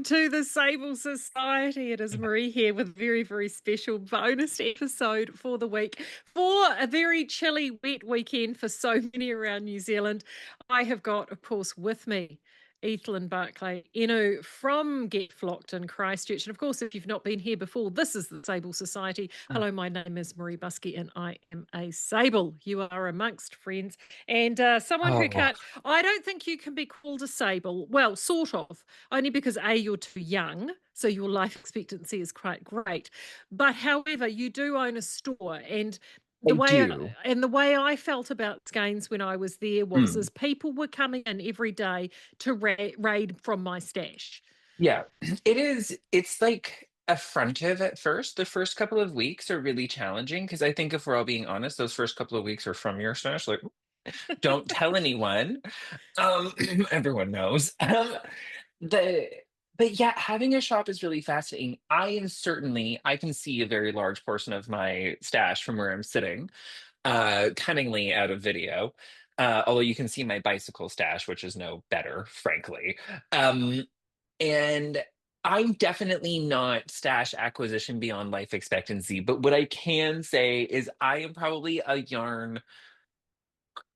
to the Sable Society. It is Maree here with a very, very special bonus episode for the week. For a very chilly, wet weekend for so many around New Zealand, I have got, of course, with me Ethan Barclay-Ennew from Get Flocked in Christchurch. And of course, if you've not been here before, this is the Sable Society. Hello, my name is Maree Busky and I am a Sable. You are amongst friends and someone who Oh, can't, I don't think you can be called a Sable. Well, sort of, only because A, you're too young. So your life expectancy is quite great. But however, you do own a store and I do. the way I felt about Skeins when I was there was Mm. as people were coming in every day to raid from my stash. Yeah, it is. It's like affrontive at first. The first couple of weeks are really challenging because I think if we're all being honest, those first couple of weeks are from your stash. Like, don't tell anyone. Um, everyone knows. The but yeah, having a shop is really fascinating. I can see a very large portion of my stash from where I'm sitting, cunningly out of video. Although you can see my bicycle stash, which is no better, frankly. Um, And I'm definitely not stash acquisition beyond life expectancy, but what I can say is I am probably a yarn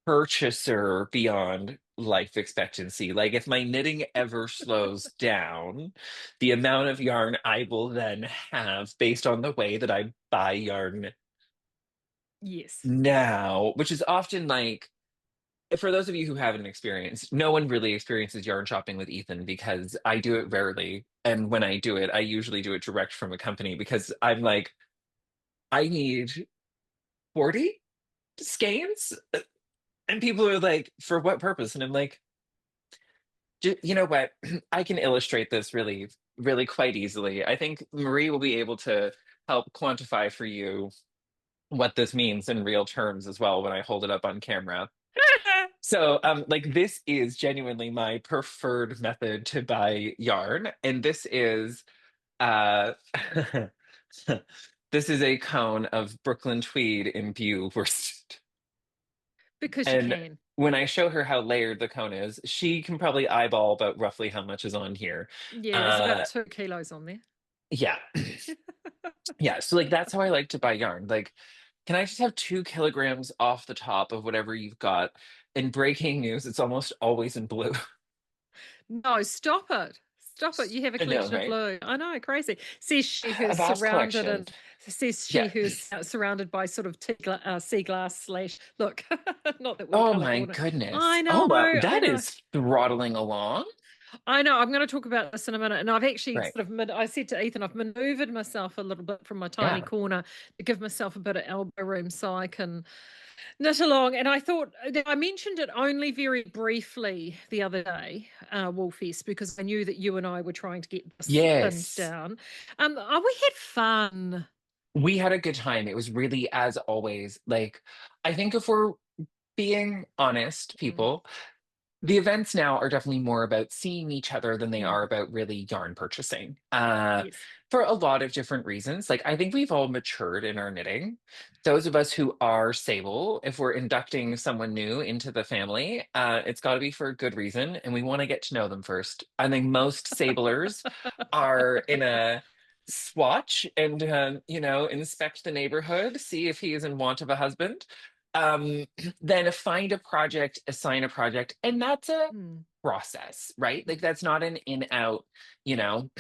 purchaser beyond life expectancy. Like if my knitting ever slows down, the amount of yarn I will then have based on the way that I buy yarn Yes. now, which is often like for those of you who haven't experienced, no one really experiences yarn shopping with Ethan because I do it rarely. And when I do it, I usually do it direct from a company because I'm like, I need 40 skeins. And people are like, for what purpose? And I'm like, You know what? I can illustrate this really, really quite easily. I think Maree will be able to help quantify for you what this means in real terms as well when I hold it up on camera. So, like this is genuinely my preferred method to buy yarn, and this is uh this is a cone of Brooklyn tweed in view worsted. Because you And can. when I show her how layered the cone is, she can probably eyeball about roughly how much is on here. Yeah, there's about Uh 2 kilos on there. yeah. Yeah, so like that's how I like to buy yarn. Like, can I just have 2 kilograms off the top of whatever you've got? In breaking news, it's almost always in blue. No, stop it. Stop it. You have a I know, collection of right? blue. I know, crazy. Says she A who's vast surrounded collection. and says she Yeah. who's surrounded by sort of sea glass slash look, not that we're Oh color my coordinated. goodness. I Oh know, wow, I that know. is throttling along. I know. I'm going to talk about this in a minute. And I've actually Right. sort of, I said to Ethan, I've maneuvered myself a little bit from my tiny Yeah. corner to give myself a bit of elbow room so I can knit along. And I thought, I mentioned it only very briefly the other day, Woolfest, because I knew that you and I were trying to get this pinned Yes. down. We had fun. We had a good time. It was really, as always, like, I think if we're being honest, Mm, people, the events now are definitely more about seeing each other than they are mm, about really yarn purchasing. yes. For a lot of different reasons. Like I think we've all matured in our knitting. Those of us who are sable, if we're inducting someone new into the family, it's got to be for a good reason, and we want to get to know them first. I think most sablers are in a swatch and inspect the neighborhood, see if he is in want of a husband. Um, then find a project, assign a project, and that's a Mm, process, right? Like that's not an in out, you know.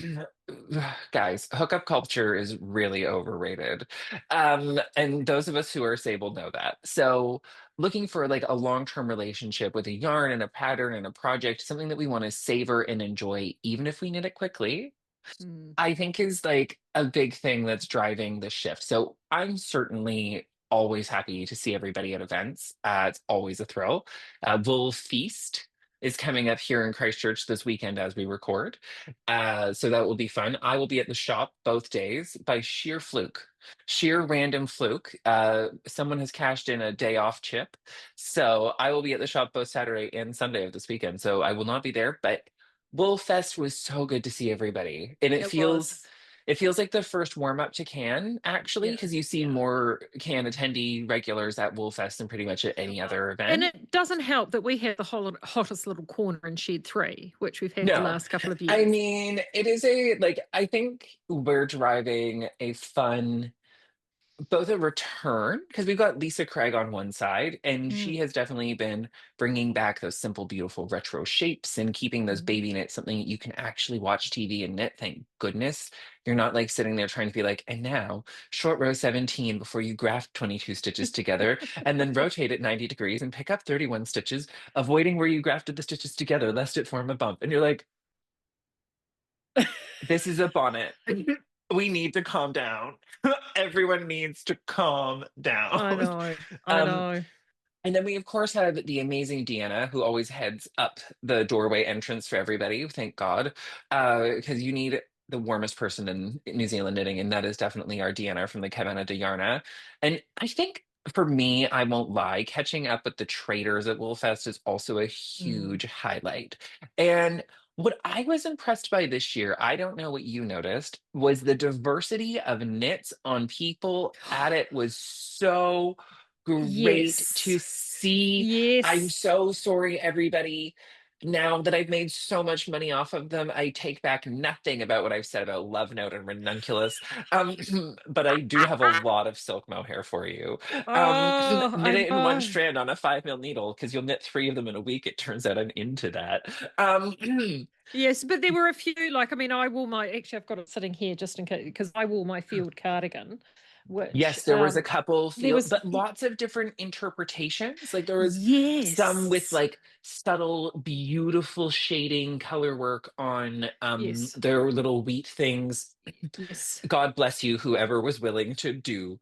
Guys, hookup culture is really overrated. And those of us who are sable know that. So looking for like a long-term relationship with a yarn and a pattern and a project, something that we want to savor and enjoy, even if we knit it quickly, mm. I think is like a big thing that's driving the shift. So I'm certainly always happy to see everybody at events. It's always a thrill. Bull Feast is coming up here in Christchurch this weekend as we record. So that will be fun. I will be at the shop both days by sheer fluke, sheer random fluke. Someone has cashed in a day off chip. So I will be at the shop both Saturday and Sunday of this weekend. So I will not be there, but Woolfest was so good to see everybody. And it It feels was. It feels like the first warm up to Cannes, actually, Yeah, because you see yeah. more Cannes attendee regulars at Woolfest than pretty much at any other And event. it doesn't help that we have the hottest little corner in Shed 3, which we've had the No, last couple of I years. mean, it is a like, I think we're driving a fun both a return because we've got Lisa Craig on one side, and she Mm. has definitely been bringing back those simple, beautiful retro shapes and keeping those Mhm. baby knits something you can actually watch TV and knit. Thank goodness you're not like sitting there trying to be like, and now short row 17 before you graft 22 stitches together, and then rotate it 90 degrees and pick up 31 stitches, avoiding where you grafted the stitches together lest it form a bump. And you're like, this is a bonnet. We need to calm down. Everyone needs to calm I down. know, I Um, know. and then we, of course, have the amazing Deanna, who always heads up the doorway entrance for everybody. Thank God. Because you need the warmest person in New Zealand knitting, and that is definitely our Deanna from the Cabana de Yarna. And I think for me, I won't lie, catching up with the traders at Woolfest is also a Mm. huge highlight. And what I was impressed by this year, I don't know what you noticed, was the diversity of knits on people at it was so great to Yes, see. I'm yes. so sorry, everybody. Now that I've made so much money off of them, I take back nothing about what I've said about Love Note and Ranunculus. Um, but I do have a lot of silk mohair for you. Oh, Knit I it in one know. strand on a 5 mil needle because you'll knit three of them in a week. It turns out I'm into that. Um, Yes, but there were a few, like, I mean, I wore my, actually, I've got it sitting here just in case, because I wore my field cardigan, which Yes, there was a couple there feel, was, but lots of different interpretations. Like there was some with yes, like subtle, beautiful shading color work on yes, their little wheat things. yes. God bless you, whoever was willing to do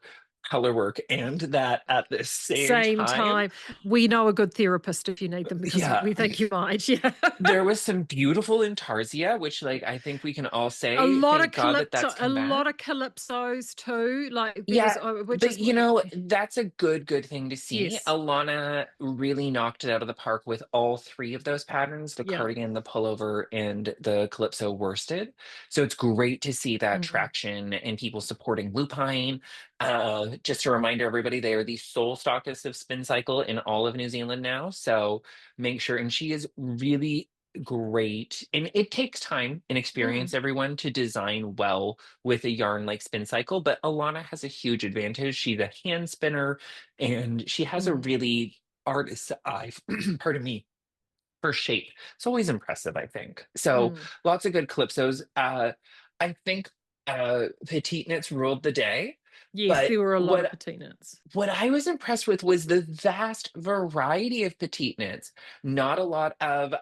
color work and that at the same Same time. time. We know a good therapist if you need them because Yeah, we think you might. Yeah. there was some beautiful intarsia, which like I think we can all A say, lot of thank God that calypso, that's a come lot back. of calypsos too. Like there was, Yeah, which but is, you know, that's a good thing to see. yes, Alana really knocked it out of the park with all three of those patterns, the yeah. cardigan, the pullover, and the Calypso worsted. So it's great to see that Mm. traction and people supporting lupine. Just to remind everybody, they are the sole stockists of Spin Cycle in all of New Zealand now. So make sure, and she is really great. And it takes time and Mm. experience, everyone, to design well with a yarn like Spin Cycle, but Alana has a huge advantage. She's a hand spinner and she has a Mm. really artist's eye, pardon me, for shape. It's always impressive, I think. So Mm. lots of good calypsos. I think Petite Knits ruled the day, Yes, but there were a lot of patinets. what I was impressed with was the vast variety of petite knits. Not a lot of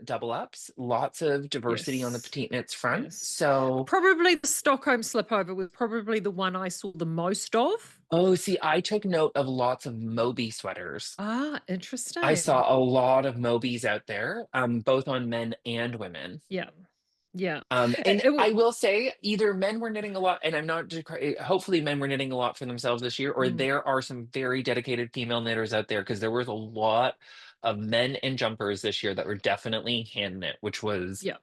double ups, lots of diversity on the Yes. petite knits front. Yes. So, Probably the Stockholm slipover was probably the one I saw the most of. oh, see, I took note of lots of Moby sweaters. Ah, I interesting. saw a lot of Mobies out there, both on men and women. Yeah. Yeah. And I It will say, either men were knitting a lot, and I'm not, hopefully, men were knitting a lot for themselves this year, or mm, there are some very dedicated female knitters out there because there was a lot of men and jumpers this year that were definitely hand knit, which was, yeah.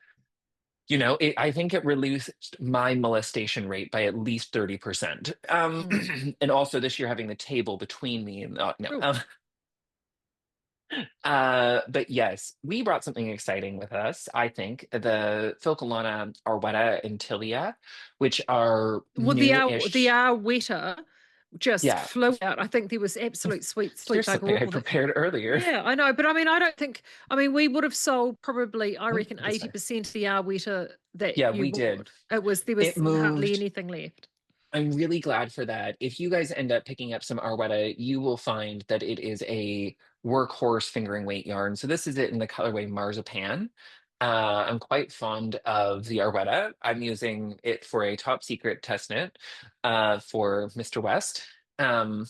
I think it reduced my molestation rate by at least 30%. Mm. And also this year having the table between me and, no. Oh, But yes, we brought something exciting with us, I think. The Filcolana Arwetta and Tilia, which are well, the new-ish. Arwetta just Yeah, flew out. I think there was absolute sweet sleep there's something bugger I all that. prepared earlier. Yeah, I know, but I mean, I don't think. I mean, we would have sold probably, I Oh, reckon, this way. 80% of the Arwetta that Yeah, you we did. bought. It was there It was hardly moved. anything left. I'm really glad for that. If you guys end up picking up some Arwetta, you will find that it is a workhorse fingering weight yarn. So this is it in the colorway Marzipan. I'm quite fond of the Arwetta. I'm using it for a top secret test knit for Mr. West. Um,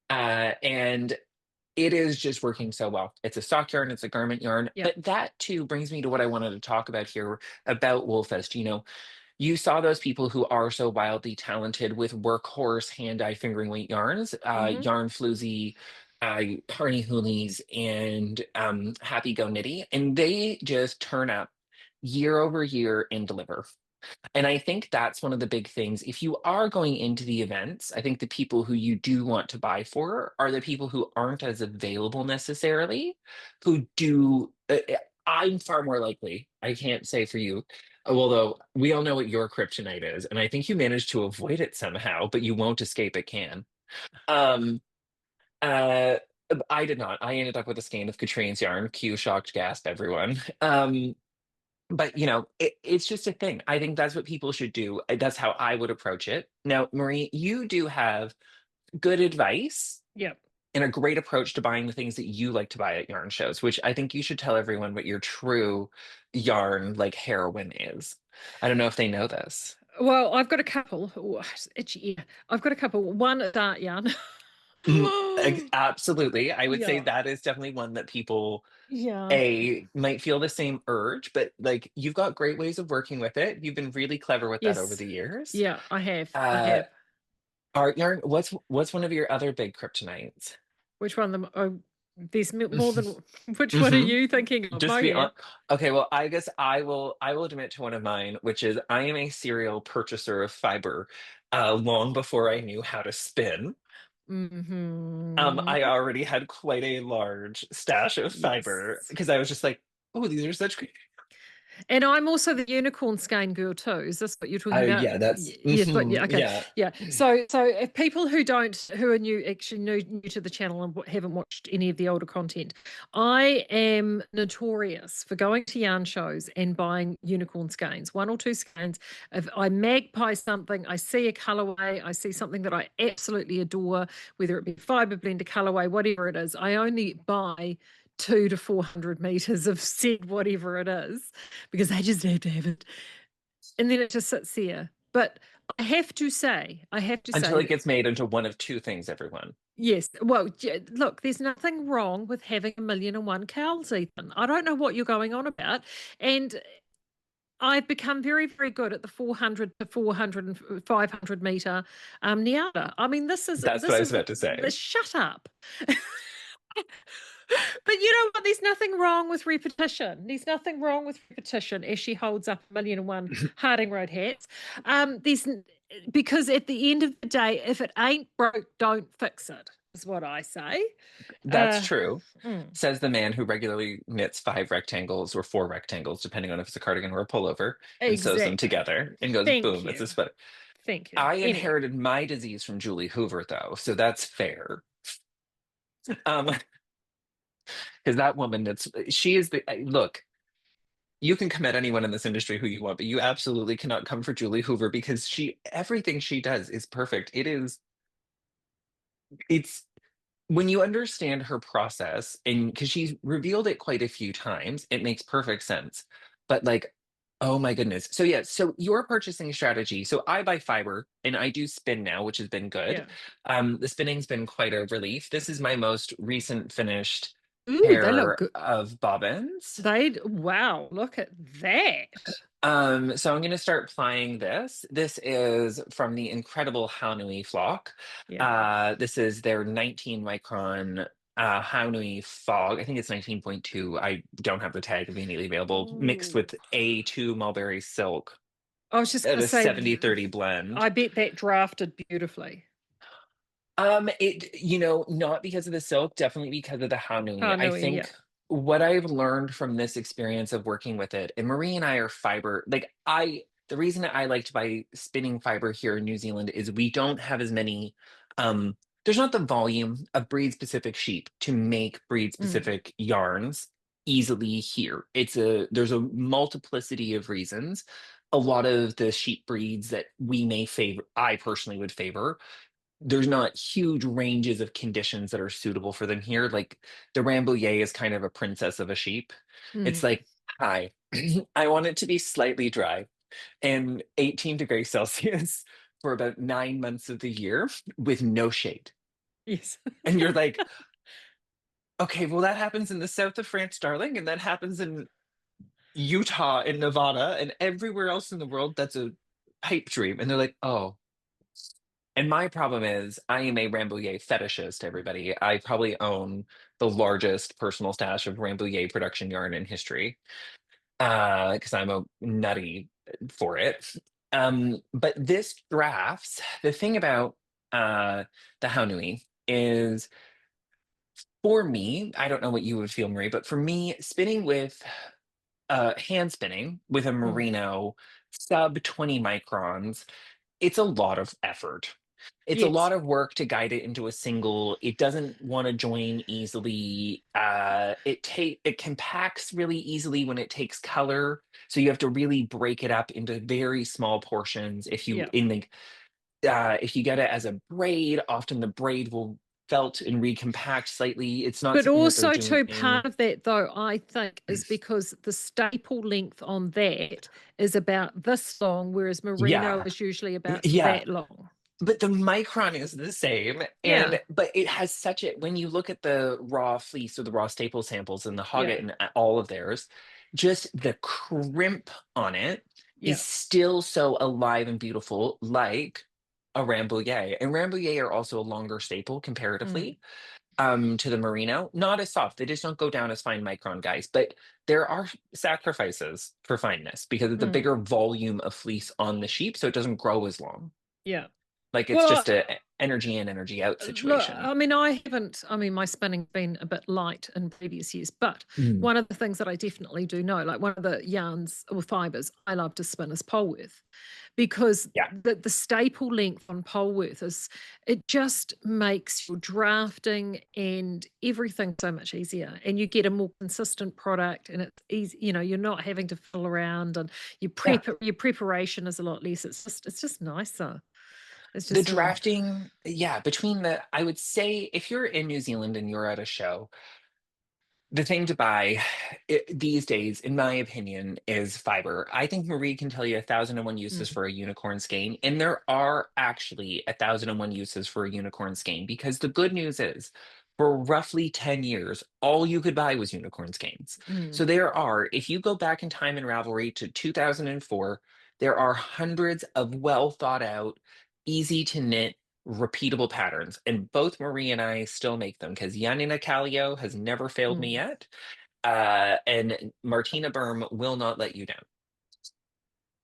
and it is just working so well. It's a sock yarn, it's a garment yarn, Yeah. but that too brings me to what I wanted to talk about here about Woolfest. You saw those people who are so wildly talented with workhorse hand-eye fingering weight yarns, Hmm. Yarn Floozy, Harney Hoolies, and Happy Go Nitty, and they just turn up year over year and deliver. And I think that's one of the big things. If you are going into the events, I think the people who you do want to buy for are the people who aren't as available necessarily, who do. I'm far more likely, I can't say for you, although we all know what your kryptonite is, and I think you managed to avoid it somehow, but you won't escape it can. Um, uh, I did not. I ended up with a skein of Katrine's yarn. Cue shocked gasp, everyone. But it's just a thing. I think that's what people should do. That's how I would approach it. Now, Maree, you do have good advice Yep. and a great approach to buying the things that you like to buy at yarn shows, which I think you should tell everyone what your true yarn like heroine is. I don't know if they know this. Well, I've got a couple. Ooh, it's itchy ear. I've got a couple. One at dart yarn. Absolutely. I would say Yeah. that is definitely one that people Yeah. A might feel the same urge, but like you've got great ways of working with it. You've been really clever with that over Yes. the years. Yeah, I have. I Uh have. Art yarn, what's one of your other big kryptonites? Which one? There's more than which one are hmm you thinking of? Just be on. Mohair. Okay, well, I guess I will admit to one of mine, which is I am a serial purchaser of fiber, long before I knew how to spin. Hmm. I already had quite a large stash of fiber Yes. because I was just like, oh, these are such great. And I'm also the unicorn skein girl too. Is this what you're talking about? Yeah, that's Yes, but yeah, okay, yeah. yeah. So if people who are new, actually new to the channel and haven't watched any of the older content, I am notorious for going to yarn shows and buying unicorn skeins, one or two skeins. If I magpie something, I see a colorway, I see something that I absolutely adore, whether it be fiber blender colorway, whatever it is, I only buy 200 to 400 meters of said whatever it is because I just have to have it. And then it just sits there. But I have to Until say it that, gets made into one of two things, everyone. yes, well, look, there's nothing wrong with having a million and one cows, Ethan. I don't know what you're going on about. And I've become very, very good at the 400 to 400 and 500 meter Niata. I mean, That's what I was about to say. shut up. But you know what? There's nothing wrong with repetition. There's nothing wrong with repetition as she holds up a million and one Harding Road hats. There's because at the end of the day, if it ain't broke, don't fix it, is what I say. That's Uh, true, mm, says the man who regularly knits five rectangles or four rectangles, depending on if it's a cardigan or a pullover, and sews them exactly. together and goes, Thank boom, it's you. a sweater. Thank you. I Anyway, inherited my disease from Julie Hoover, though, so that's fair. Um, because that woman, she is the look. You can come at anyone in this industry who you want, but you absolutely cannot come for Julie Hoover because everything she does is perfect. It's when you understand her process, and because she's revealed it quite a few times, it makes perfect sense. But like, oh my goodness. So yeah, so your purchasing strategy. So I buy fiber and I do spin now, which has been good. yeah. The spinning's been quite a relief. This is my most recent finished Ooh, they look pair good. of bobbins. Wow, look at that. So I'm going to start plying this. This is from the incredible Haunui flock. Yeah. This is their 19 micron Haunui fog. I think it's 19.2. I don't have the tag immediately available. Mixed Ooh. with A2 mulberry silk I was just at going to a say, 70/30 blend. I bet that drafted beautifully. Not because of the silk, definitely because of the Hanui. Oh, I no, yeah. think what I've learned from this experience of working with it, and Maree and I are fiber, the reason that I like to buy spinning fiber here in New Zealand is we don't have as many, there's not the volume of breed specific sheep to make breed Mm, specific yarns easily here. There's a multiplicity of reasons. A lot of the sheep breeds that we may favor, I personally would favor, there's not huge ranges of conditions that are suitable for them here. Like the Rambouillet is kind of a princess of a sheep. It's mm. like, hi, I want it to be slightly dry and 18 degrees Celsius for about 9 months of the year with no shade. Yes. And you're like, okay, well, that happens in the south of France, darling, and that happens in Utah and Nevada and everywhere else in the world. That's a pipe dream. And they're like, oh, and my problem is, I am a Rambouillet fetishist, everybody. I probably own the largest personal stash of Rambouillet production yarn in history because I'm a nutty for it. But this drafts, the thing about the Haunui is, for me, I don't know what you would feel, Marie, but for me, spinning with hand spinning with a Mm. merino sub 20 microns, it's a lot of effort. It's a Yes. lot of work to guide it into a single. It doesn't want to join easily. It compacts really easily when it takes color. So you have to really break it up into very small portions. Yeah. If you get it as a braid, often the braid will felt and recompact slightly. It's not But something that they're also, too, doing. part of that, though, I think, is because the staple length on that is about this long, whereas merino Yeah, is usually about yeah. that long. But the micron is the same, Yeah. but it has such a, when you look at the raw fleece or the raw staple samples and the Yeah. Hogget and all of theirs, just the crimp on it is Yeah. still so alive and beautiful, like a Rambouillet. And Rambouillet are also a longer staple Mm. comparatively to the merino. Not as soft; they just don't go down as fine micron guys. But there are sacrifices for fineness because it's a Mm. bigger volume of fleece on the sheep, so it doesn't grow as long. Yeah. Like it's Well, just a energy in, energy out look, situation. I mean, I haven't, I mean, my spinning's been a bit light in previous years, but Mm. one of the things that I definitely do know, like one of the yarns or fibers I love to spin is Polworth, because Yeah. the staple length on Polworth is, it just makes your drafting and everything so much easier. And you get a more consistent product, and it's easy, you know, you're not having to fill around, and Yeah. your preparation is a lot less. It's just nicer. It's The just drafting, yeah, between the, I would say if you're in New Zealand and you're at a show, the thing to buy these days, in my opinion, is fiber. I think Marie can tell you 1,001 uses mm, for a unicorn skein, and there are actually 1,001 uses for a unicorn skein because the good news is, for roughly 10 years, all you could buy was unicorn skeins. mm, So there are, if you go back in time in Ravelry to 2004, there are hundreds of well thought out, easy to knit repeatable patterns. And both Marie and I still make them because Yanina Callio has never failed me mm, yet. And Martina Berm will not let you down.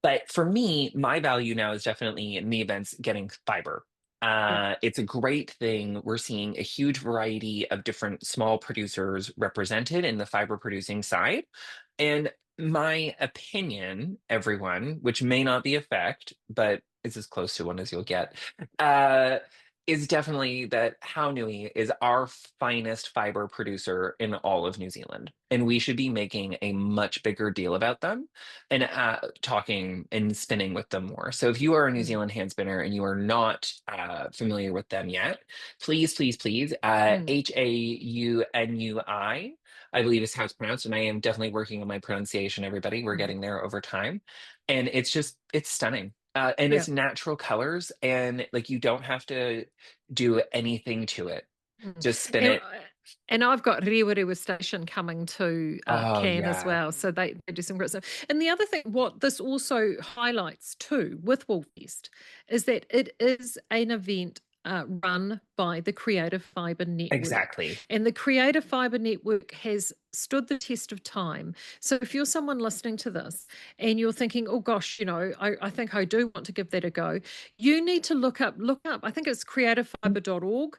But for me, my value now is definitely in the events getting fiber. yeah. It's a great thing. We're seeing a huge variety of different small producers represented in the fiber producing side. And my opinion, everyone, which may not be a fact, but is as close to one as you'll get, uh, is definitely that Haunui is our finest fiber producer in all of New Zealand. And we should be making a much bigger deal about them and talking and spinning with them more. So if you are a New Mm, Zealand hand spinner and you are not familiar with them yet, please, please, please, mm, Haunui, I believe is how it's pronounced, and I am definitely working on my pronunciation. Everybody, we're mm, getting there over time, and it's stunning. And yeah. it's natural colors, and like you don't have to do anything to it. Mm. Just spin And it. and I've got Rewa Station coming to Oh Cairn as yeah. well, so they do some great stuff. And the other thing, what this also highlights too with Woolfest, is that it is an event run by the Creative Fibre Network. Exactly. And the Creative Fibre Network has stood the test of time. So if you're someone listening to this and you're thinking, oh gosh, you know, I think I do want to give that a go, you need to look up, I think it's creativefibre.org,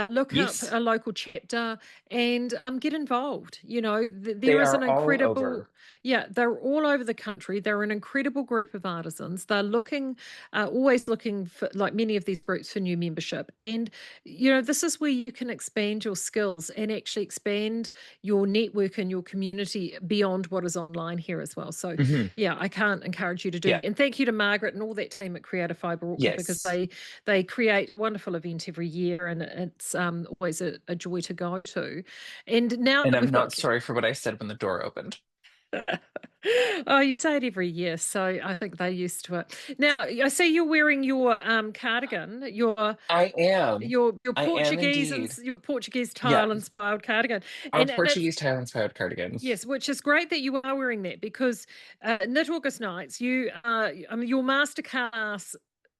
look up Yes, a local chapter and get involved. You know, they there is an are all incredible, over. yeah, they're all over the country. They're an incredible group of artisans. They're looking, always looking for, like many of these groups, for new membership. And, you know, this is where you can expand your skills and actually expand your network and your community beyond what is online here as well. So, Mhm. yeah, I can't encourage you to do Yeah. that. And thank you to Margaret and all that team at Creative Fibre Auckland, because Yes. they create a wonderful event every year, and it's always a joy to go to. And now And that I'm we've not got, sorry for what I said when the door opened. oh, you say it every year, so I think they're used to it. Now I see you're wearing your cardigan, I am. your I am Portuguese and indeed. your Portuguese Yeah. tile inspired cardigan, Our and that's, Portuguese tile inspired cardigan. yes, which is great that you are wearing that, because Knit August Nights, you I mean, your masterclass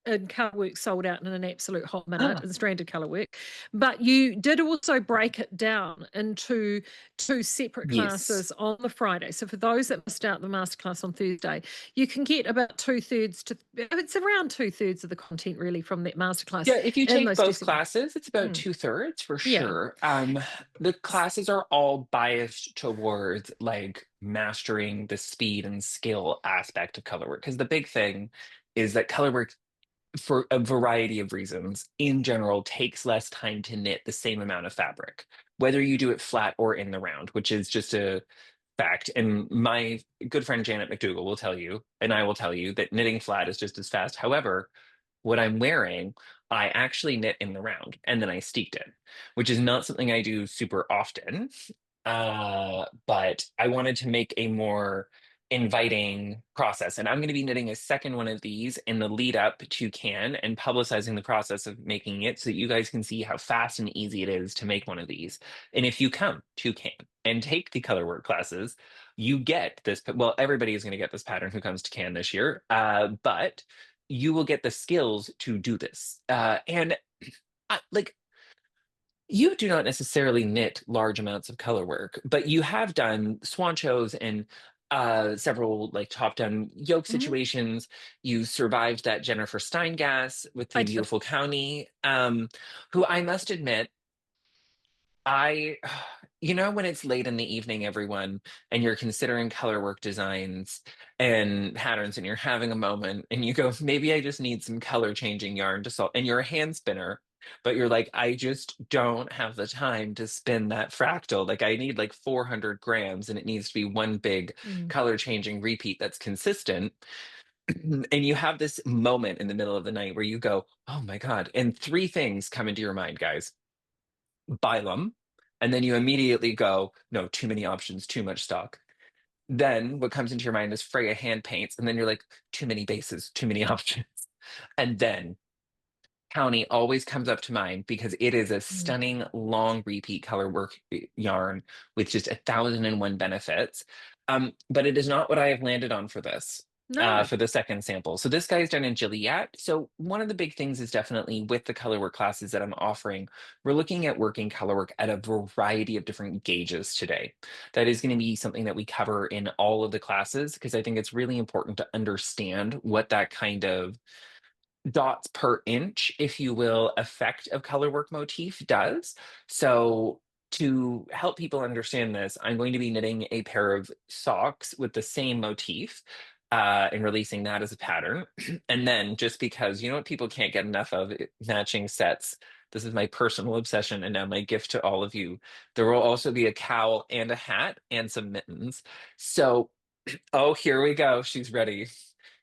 and Colourwork sold out in an absolute hot minute, Ah, and Stranded Colourwork. But you did also break it down into two separate yes. classes on the Friday. So for those that missed out the masterclass on Thursday, you can get about 2/3 to it's around 2/3 of the content really from that masterclass Yeah, if you in take those two both segments. classes, it's about Mm, 2/3 for yeah. sure. The classes are all biased towards like mastering the speed and skill aspect of color work. Because the big thing is that color work, for a variety of reasons, in general, takes less time to knit the same amount of fabric, whether you do it flat or in the round, which is just a fact. And my good friend Janet McDougall will tell you, and I will tell you, that knitting flat is just as fast. However, what I'm wearing, I actually knit in the round and then I steeked it, which is not something I do super often. But I wanted to make a more inviting process. And I'm going to be knitting a second one of these in the lead up to Can and publicizing the process of making it so that you guys can see how fast and easy it is to make one of these. And if you come to Can and take the color work classes, you get this. Well, everybody is going to get this pattern who comes to Can this year. But you will get the skills to do this. And like, you do not necessarily knit large amounts of color work, but you have done swanchos and several like top down yoke Mhm. situations. You survived that Jennifer Stein gas with I the did. beautiful county, who I must admit, I, when it's late in the evening, everyone, and you're considering color work designs and patterns, and you're having a moment, and you go, maybe I just need some color changing yarn to solve, and you're a hand spinner, but you're like, I just don't have the time to spin that fractal. Like, I need like 400 grams, and it needs to be one big Mm. color changing repeat that's consistent. And you have this moment in the middle of the night where you go, oh my God. And three things come into your mind, guys: Bilum, and then you immediately go, no, too many options, too much stock. Then what comes into your mind is Freya hand paints, and then you're like, too many bases, too many options. And then County always comes up to mind because it is a Mm. stunning long repeat color work yarn with just 1,001 benefits. But it is not what I have landed on for this. No. For the second sample. So this guy is done in Gilliatt. So one of the big things is definitely with the color work classes that I'm offering, we're looking at working color work at a variety of different gauges today. That is going to be something that we cover in all of the classes because I think it's really important to understand what that kind of dots per inch, if you will, effect of color work motif does. So to help people understand this, I'm going to be knitting a pair of socks with the same motif and releasing that as a pattern. And then just because you know what people can't get enough of, matching sets. This is my personal obsession and now my gift to all of you. There will also be a cowl and a hat and some mittens. So, oh, here we go. She's ready.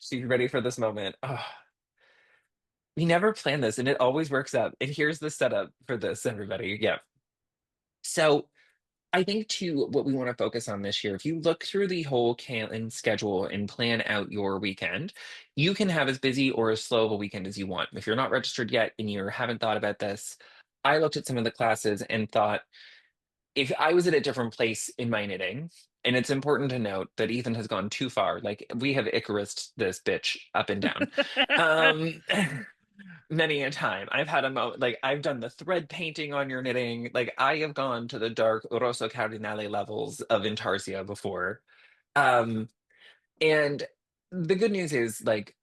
She's ready for this moment. Oh, we never plan this and it always works out. And here's the setup for this, everybody. Yeah. So I think too, what we want to focus on this year, if you look through the whole calendar schedule and plan out your weekend, you can have as busy or as slow of a weekend as you want. If you're not registered yet and you haven't thought about this, I looked at some of the classes and thought, if I was at a different place in my knitting, and it's important to note that Ethan has gone too far. Like we have Icarus this bitch up and down. Um, many a time. I've had a moment like I've done the thread painting on your knitting. Like I have gone to the dark Rosso Cardinale levels of Intarsia before. Um, and the good news is like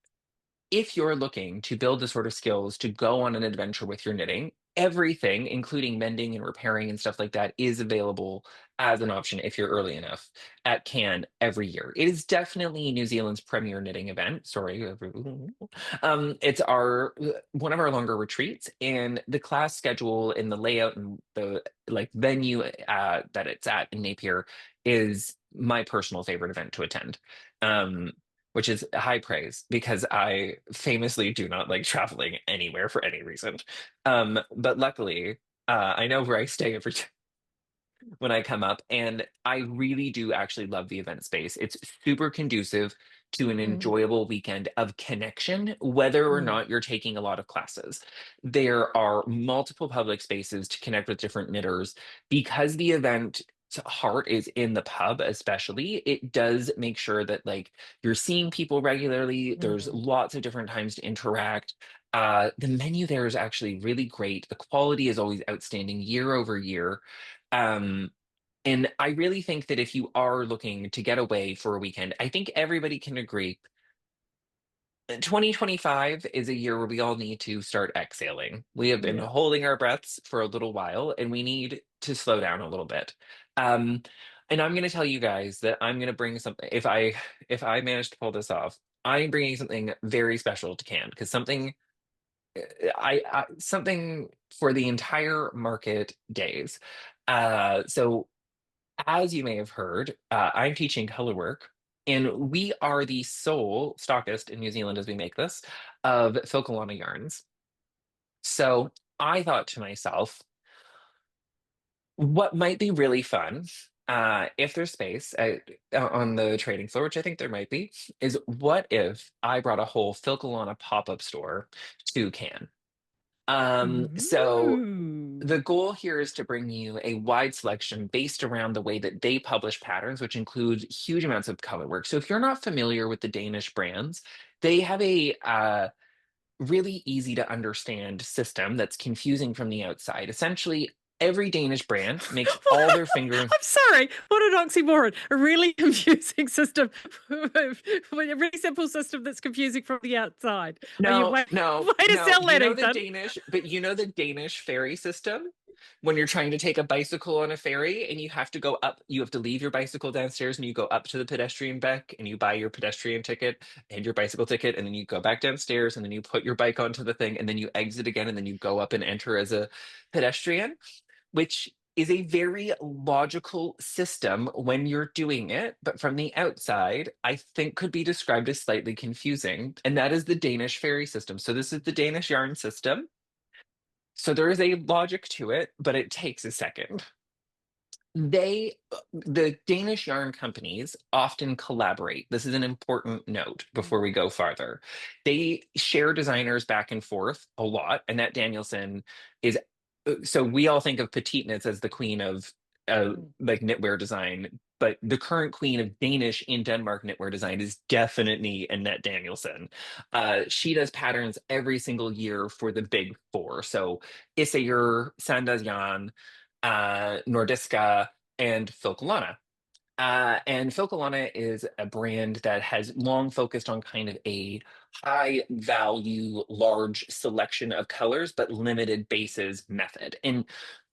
if you're looking to build the sort of skills to go on an adventure with your knitting, everything, including mending and repairing and stuff like that, is available as an option if you're early enough at Can every year. It is definitely New Zealand's premier knitting event. Sorry, it's our one of our longer retreats, and the class schedule and the layout and the like venue that it's at in Napier is my personal favorite event to attend. Um, which is high praise because I famously do not like traveling anywhere for any reason. But luckily, I know where I stay every time when I come up, and I really do actually love the event space. It's super conducive to an Mm. enjoyable weekend of connection, whether or Mm. not you're taking a lot of classes. There are multiple public spaces to connect with different knitters because the event heart is in the pub, especially, it does make sure that like you're seeing people regularly. There's Mm. lots of different times to interact. The menu there is actually really great. The quality is always outstanding year over year. Um, and I really think that if you are looking to get away for a weekend, I think everybody can agree 2025 is a year where we all need to start exhaling. We have been Yeah. holding our breaths for a little while and we need to slow down a little bit. Um, and I'm going to tell you guys that I'm going to bring something if I manage to pull this off, I'm bringing something very special to Cannes because something for the entire market days. So as you may have heard, I'm teaching color work, and we are the sole stockist in New Zealand as we make this of Filcolana yarns. So I thought to myself, what might be really fun, if there's space on the trading floor, which I think there might be, is what if I brought a whole Filcolana pop-up store to Cannes? So Ooh. the goal here is to bring you a wide selection based around the way that they publish patterns, which include huge amounts of color work. So if you're not familiar with the Danish brands, they have a really easy to understand system that's confusing from the outside. Essentially, every Danish brand makes all their fingering. I'm sorry. What an oxymoron. A really confusing system. A really simple system that's confusing from the outside. Oh, you No, way, no, way to no. sell that, Ethan. You know the Danish ferry system when you're trying to take a bicycle on a ferry and you have to go up, you have to leave your bicycle downstairs and you go up to the pedestrian deck and you buy your pedestrian ticket and your bicycle ticket and then you go back downstairs and then you put your bike onto the thing and then you exit again and then you go up and enter as a pedestrian, which is a very logical system when you're doing it, but from the outside, I think could be described as slightly confusing. And that is the Danish ferry system. So this is the Danish yarn system. So there is a logic to it, but it takes a second. The Danish yarn companies often collaborate. This is an important note before we go farther. They share designers back and forth a lot, and that Danielson is so we all think of petite knits as the queen of Mm. like knitwear design, but the current queen of Danish in Denmark knitwear design is definitely Annette Danielson. She does patterns every single year for the big four. So Isager, Sandaz Jan, Nordiska, and Filcolana. And Filcolana is a brand that has long focused on kind of a high value, large selection of colors, but limited bases method. And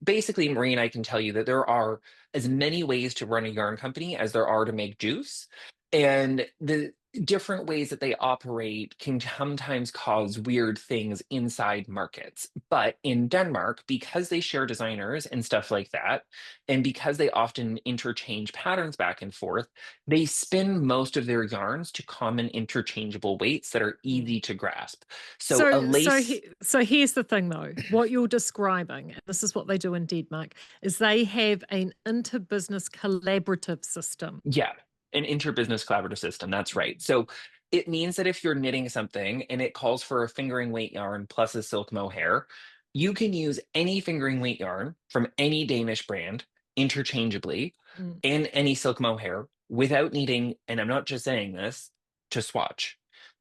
basically, Maree and I can tell you that there are as many ways to run a yarn company as there are to make juice. And the different ways that they operate can sometimes cause weird things inside markets. But in Denmark, because they share designers and stuff like that, and because they often interchange patterns back and forth, they spin most of their yarns to common interchangeable weights that are Mm. easy to grasp. So a So lace, so here's the thing though. What you're describing, and this is what they do in Denmark, is they have an inter-business collaborative system. yeah, an interbusiness collaborative system. That's right. So it means that if you're knitting something and it calls for a fingering weight yarn plus a silk mohair, you can use any fingering weight yarn from any Danish brand interchangeably Mm. in any silk mohair without needing, and I'm not just saying this, to swatch.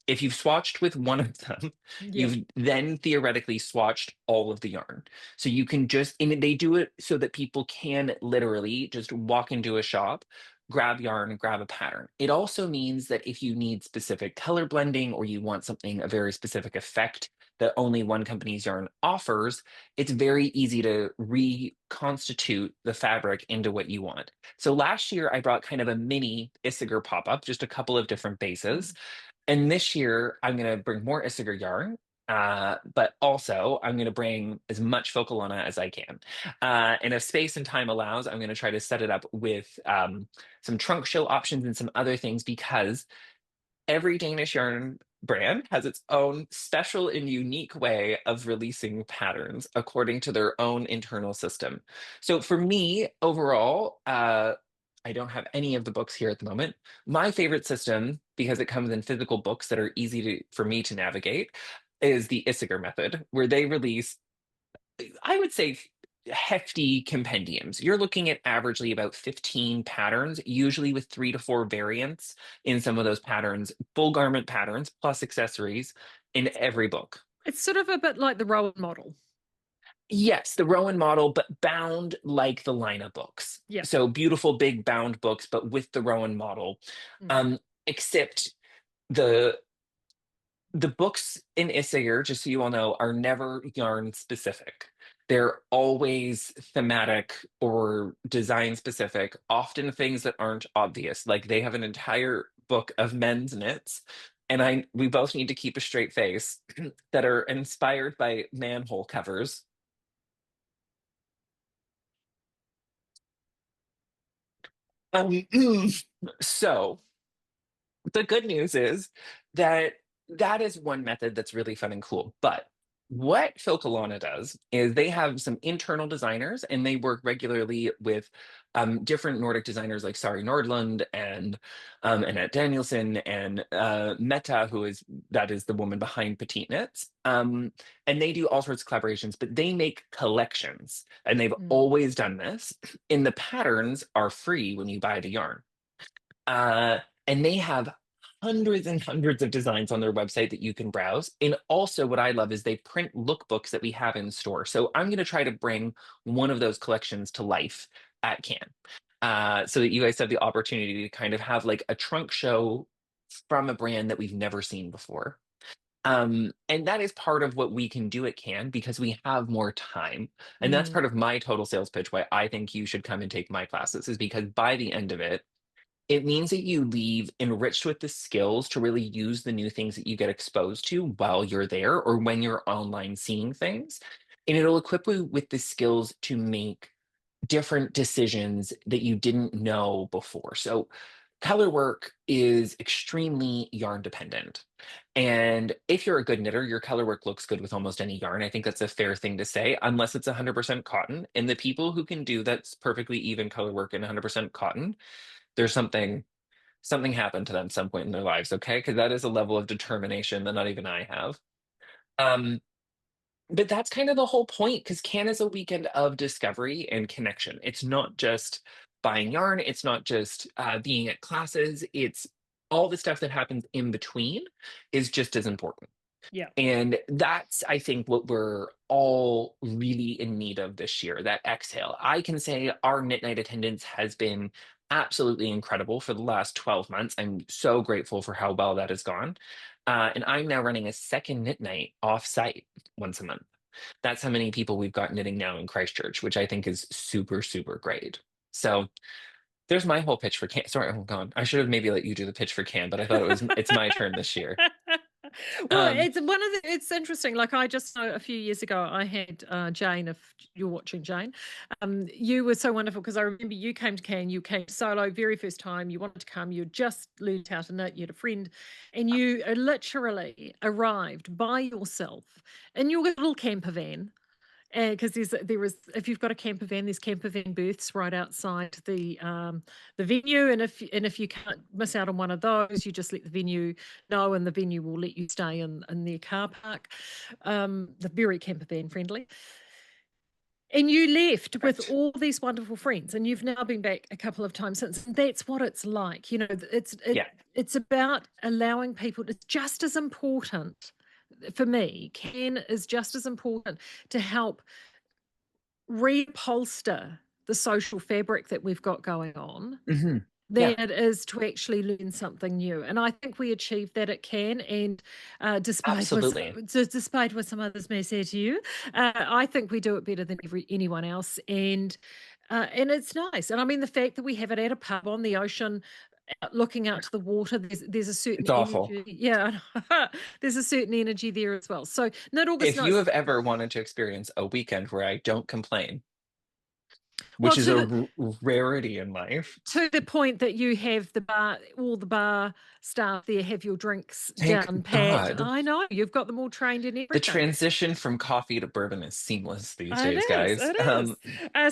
If you've swatched with one of them, Yeah. you've then theoretically swatched all of the yarn. So you can just, and they do it so that people can literally just walk into a shop, grab yarn, grab a pattern. It also means that if you need specific color blending or you want something, a very specific effect that only one company's yarn offers, it's very easy to reconstitute the fabric into what you want. So last year I brought kind of a mini Isager pop-up, just a couple of different bases. Mm. And this year I'm going to bring more Isager yarn. But also, I'm going to bring as much Focalana as I can. And if space and time allows, I'm going to try to set it up with some trunk show options and some other things because every Danish yarn brand has its own special and unique way of releasing patterns according to their own internal system. So for me, overall, I don't have any of the books here at the moment. My favorite system, because it comes in physical books that are easy for me to navigate, is the Isager method, where they release, I would say, hefty compendiums. You're looking at averagely about 15 patterns, usually with 3 to 4 variants in some of those patterns, full garment patterns plus accessories in every book. It's sort of a bit like the Rowan model. Yes, the Rowan model, but bound like the Lina books. Yeah. So beautiful big bound books, but with the Rowan model. Mm. Except the the books in Issayer, just so you all know, are never yarn specific. They're always thematic or design specific, often things that aren't obvious. Like they have an entire book of men's knits, and we both need to keep a straight face that are inspired by manhole covers. Um, so the good news is that that is one method that's really fun and cool. But what Filcolana does is they have some internal designers and they work regularly with different Nordic designers like Sari Nordlund and Annette Danielson and Meta, that is the woman behind Petite Knits. And they do all sorts of collaborations, but they make collections and they've Mm. always done this. And the patterns are free when you buy the yarn. Uh, and they have hundreds and hundreds of designs on their website that you can browse. And also, what I love is they print lookbooks that we have in store. So I'm going to try to bring one of those collections to life at Cannes, so that you guys have the opportunity to kind of have like a trunk show from a brand that we've never seen before. And that is part of what we can do at Cannes because we have more time. And that's Mm. part of my total sales pitch why I think you should come and take my classes is because by the end of it, it means that you leave enriched with the skills to really use the new things that you get exposed to while you're there or when you're online seeing things. And it'll equip you with the skills to make different decisions that you didn't know before. So, color work is extremely yarn dependent. And if you're a good knitter, your color work looks good with almost any yarn. I think that's a fair thing to say, unless it's 100% cotton. And the people who can do that's perfectly even color work in 100% cotton, there's something happened to them some point in their lives, okay? Because that is a level of determination that not even I have. Um, but that's kind of the whole point, because Cannes is a weekend of discovery and connection. It's not just buying yarn, it's not just being at classes, it's all the stuff that happens in between is just as important. Yeah. And that's, I think, what we're all really in need of this year, that exhale. I can say our Knit Night attendance has been absolutely incredible for the last 12 months. I'm so grateful for how well that has gone. And I'm now running a second Knit Night off site once a month. That's how many people we've got knitting now in Christchurch, which I think is super, super great. So there's my whole pitch for Can. Sorry, oh god, I should have maybe let you do the pitch for Can, but I thought it's my turn this year. Well, Um, it's interesting. Like I just know a few years ago, I had Jane. If you're watching, Jane, you were so wonderful because I remember you came to Cannes. You came solo very first time. You wanted to come. You had just learned how to knit. You had a friend, and you literally arrived by yourself in your little camper van. Because there is, if you've got a camper van, there's camper van berths right outside the venue, and if you can't miss out on one of those, you just let the venue know, and the venue will let you stay in their car park. They're very camper van friendly. And you left with Correct. all these wonderful friends, and you've now been back a couple of times since. And that's what it's like, Yeah. it's about allowing people. It's just as important for me. Ken is just as important to help reupholster the social fabric that we've got going on Hmm. than Yeah, it is to actually learn something new. And I think we achieved that at Cannes. And absolutely. despite what some others may say to you, I think we do it better than anyone else. And it's nice. And I mean, the fact that we have it at a pub on the ocean, looking out to the water, there's a certain It's awful. energy. Yeah, there's a certain energy there as well. So, not August If you nights. have ever wanted to experience a weekend where I don't complain, Well, which is a rarity in life. to the point that you have all the bar staff there have your drinks Thank down pat. God. I know, you've got them all trained in The everything. transition from coffee to bourbon is seamless these It days, is, guys. it is.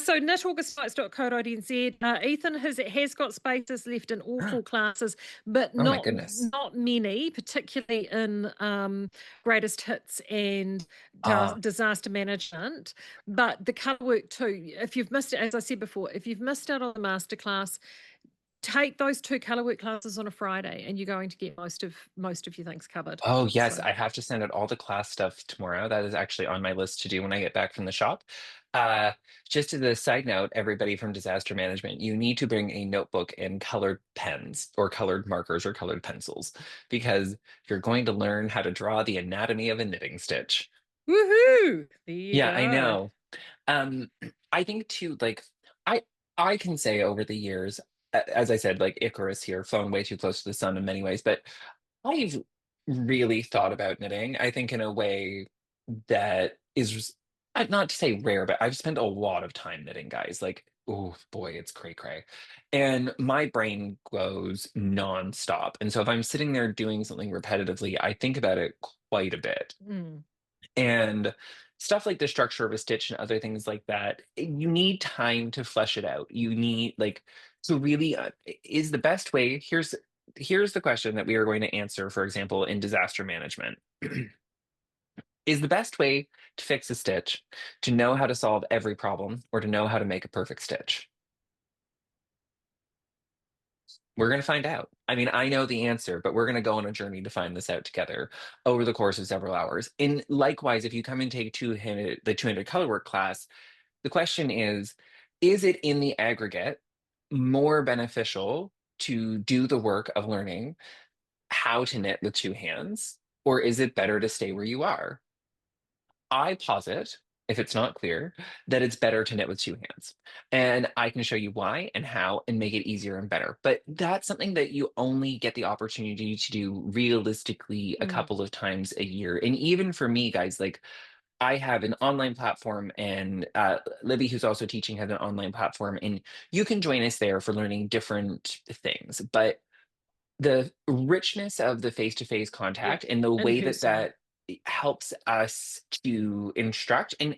So knitaugustnights.co.nz. Ethan has got spaces left in all four classes, but Oh my not goodness. many, particularly in greatest hits and Uh, disaster management. But the colour work too. If you've missed it, as I said before, if you've missed out on the masterclass, take those two colour work classes on a Friday, and you're going to get most of your things covered. oh yes, So. I have to send out all the class stuff tomorrow. That is actually on my list to do when I get back from the shop. Uh, just as a side note, everybody from disaster management, you need to bring a notebook and colored pens or colored markers or colored pencils because you're going to learn how to draw the anatomy of a knitting stitch. Woohoo! There you Yeah, I go. know. Um, I think too, like I I can say over the years, as I said, like Icarus here, flown way too close to the sun in many ways, but I've really thought about knitting, I think in a way that is not to say rare, but I've spent a lot of time knitting, guys. Like, oh boy, it's cray cray. And my brain goes nonstop. And so if I'm sitting there doing something repetitively, I think about it quite a bit. Mm. And stuff like the structure of a stitch and other things like that, you need time to flesh it out. You need like to really is the best way. Here's the question that we are going to answer, for example, in disaster management. Is the best way to fix a stitch to know how to solve every problem or to know how to make a perfect stitch? We're going to find out. I mean, I know the answer, but we're going to go on a journey to find this out together over the course of several hours. And likewise, if you come and take the two-handed colorwork class, the question is it in the aggregate more beneficial to do the work of learning how to knit with two hands, or is it better to stay where you are? I posit, if it's not clear, that it's better to knit with two hands. And I can show you why and how and make it easier and better. But that's something that you only get the opportunity to do realistically a Mm. couple of times a year. And even for me, guys, like I have an online platform, and Libby, who's also teaching, has an online platform, and you can join us there for learning different things. But the richness of the face-to-face Yeah, contact and the in way that person. helps us to instruct, and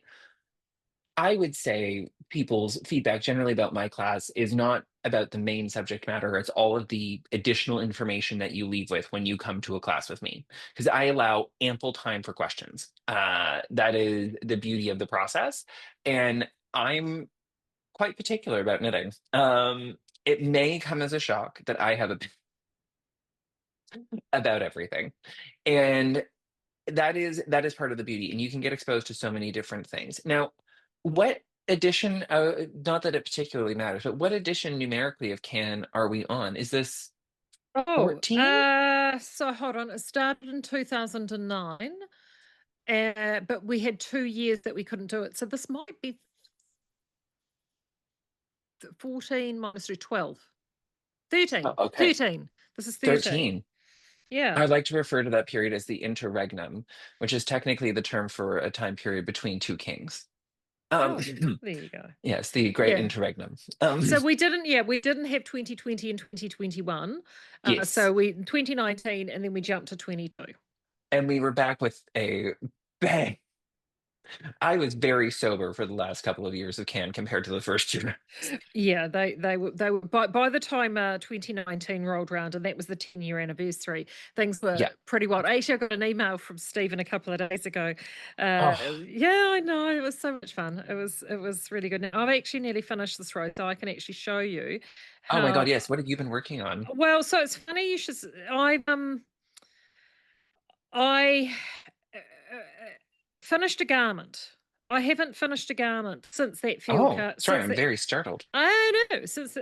I would say people's feedback generally about my class is not about the main subject matter. It's all of the additional information that you leave with when you come to a class with me, because I allow ample time for questions. That is the beauty of the process. And I'm quite particular about knitting. It may come as a shock that I have a about everything. And that is part of the beauty, and you can get exposed to so many different things. Now, what edition, not that it particularly matters, but what edition numerically of can are we on? Is this Oh, 14? so hold on. It started in 2009, but we had 2 years that we couldn't do it. So this might be 14 minus 12. Oh, 13. okay, 13. This is 13. 13. I Yeah. like to refer to that period as the interregnum, which is technically the term for a time period between two kings. um Oh, there you go. yes, the Great Yeah. Interregnum. So we didn't have 2020 and 2021. Yes, So we 2019 and then we jumped to 22. and we were back with a bang. I was very sober for the last couple of years of can compared to the first year. Yeah, they were by the time 2019 rolled around, and that was the 10-year anniversary. Things were Yeah. pretty wild. Actually, I got an email from Stephen a couple of days ago. Oh, Yeah, I know, it was so much fun. It was really good. Now I've actually nearly finished this row, so I can actually show you oh my God, how. yes. What have you been working on? Well, so it's funny you should. I uh, uh, finished a garment. I haven't finished a garment since that field Oh, cut. sorry, Since I'm that very startled. I know since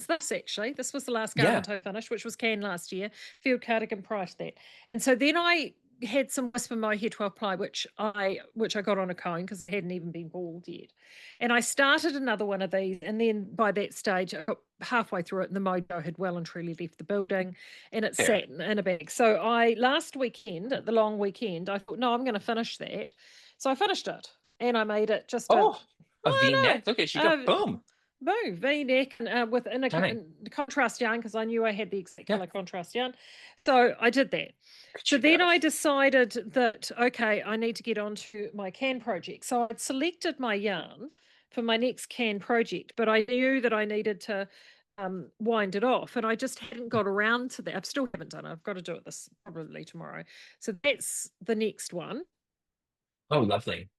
this actually, this was the last Yeah. garment I finished, which was can last year, field cardigan prior to that, and so then I had some Whisper Mohair 12 ply, which I got on a cone because it hadn't even been balled yet, and I started another one of these, and then by that stage I got halfway through it, and the mojo had well and truly left the building, and it Fair. sat in a bag. So I last weekend at the long weekend, I thought, no, I'm going to finish that, so I finished it, and I made it just a Oh, a I know. V-neck. Look at you go. Boom. Boom, V-neck with Stunning. in contrast yarn because I knew I had the exact Yeah, color contrast yarn. So I did that. look So at you then go. I decided that, okay, I need to get onto my can project. So I'd selected my yarn for my next can project, but I knew that I needed to wind it off, and I just hadn't got around to that. I still haven't done it. I've got to do it this probably tomorrow. So that's the next one. Oh, lovely.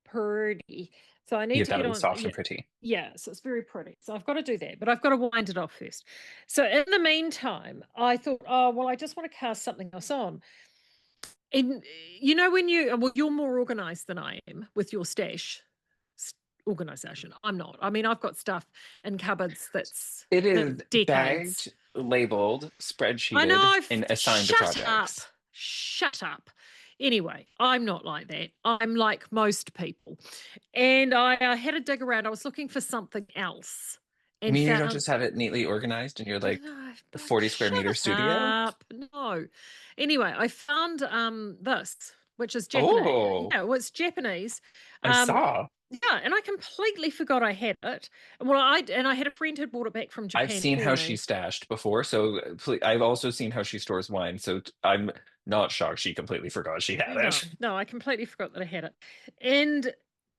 Pretty. So I need Yeah, to that get was on. soft Yeah. and pretty. Yeah, so it's very pretty. So I've got to do that, but I've got to wind it off first. So in the meantime, I thought, oh, well, I just want to cast something else on. And when well, you're more organized than I am with your stash organization. I'm not. I mean, I've got stuff in cupboards that's It that is decades. bagged, labeled, I know. spreadsheeted, and assigned to Shut up. projects. Shut up. Anyway, I'm not like that. I'm like most people. And I had a dig around. I was looking for something else You and mean you don't found, just have it neatly organized in your like no, 40 square shut meter studio? up. No. Anyway, I found this, which is Japanese. Oh, Yeah, well, it's Japanese. I Um, saw. yeah, and I completely forgot I had it. Well, I had a friend who'd bought it back from I've Japan seen for how she's me. stashed before, so I've also seen how she stores wine. So I'm not shocked she completely forgot she had No, it. no, I completely forgot that I had it. And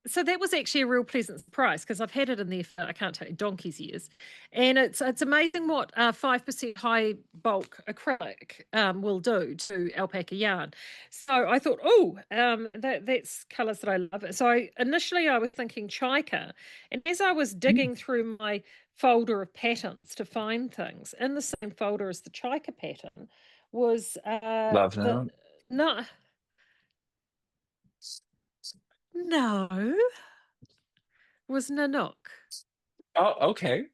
so that was actually a real pleasant surprise because I've had it in there for, I can't tell you, donkey's years. And it's amazing what 5% high bulk acrylic will do to alpaca yarn. So I thought, oh, that's colors that I love. So initially I was thinking Chika. And as I was digging through my folder of patterns to find things, in the same folder as the Chika pattern was Love the note. no, no, was Nanook. Oh, okay.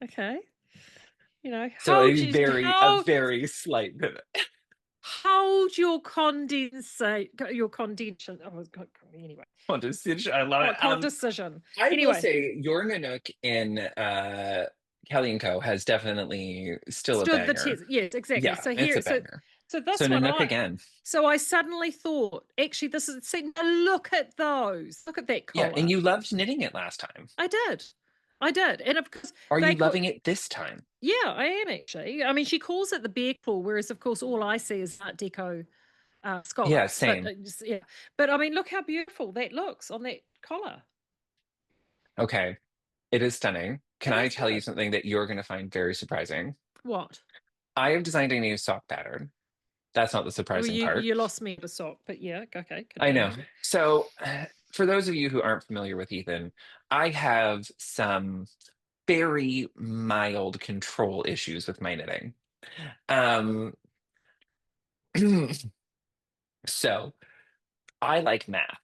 Okay. So a very slight pivot. hold your condensate, your condensation. Oh, anyway, Condescension. I love it. condecision. I will Anyway, say your Nanook in Kelly and Co has definitely still a stood the banger. test. Yes, exactly. Yeah, So it's here, a banger. so So this one, Nanook again. so I suddenly thought, actually, this is. See, now look at those. Look at that Yeah, and collar. you loved knitting it last time. I did. I did, and of course Are you they loving could. it this time? Yeah, I am actually. I mean, she calls it the bear claw, whereas of course all I see is Art Deco Yeah, scallops. But same. yeah, but I mean, look how beautiful that looks on that collar. Okay, it is stunning. Can It I is tell you good. something that you're going to find very surprising? What? I have designed a new sock pattern. That's not the Well, surprising part. you lost me at a sock, but yeah, okay, I know. continue. So, for those of you who aren't familiar with Ethan, I have some very mild control issues with my knitting. Um, so I like math.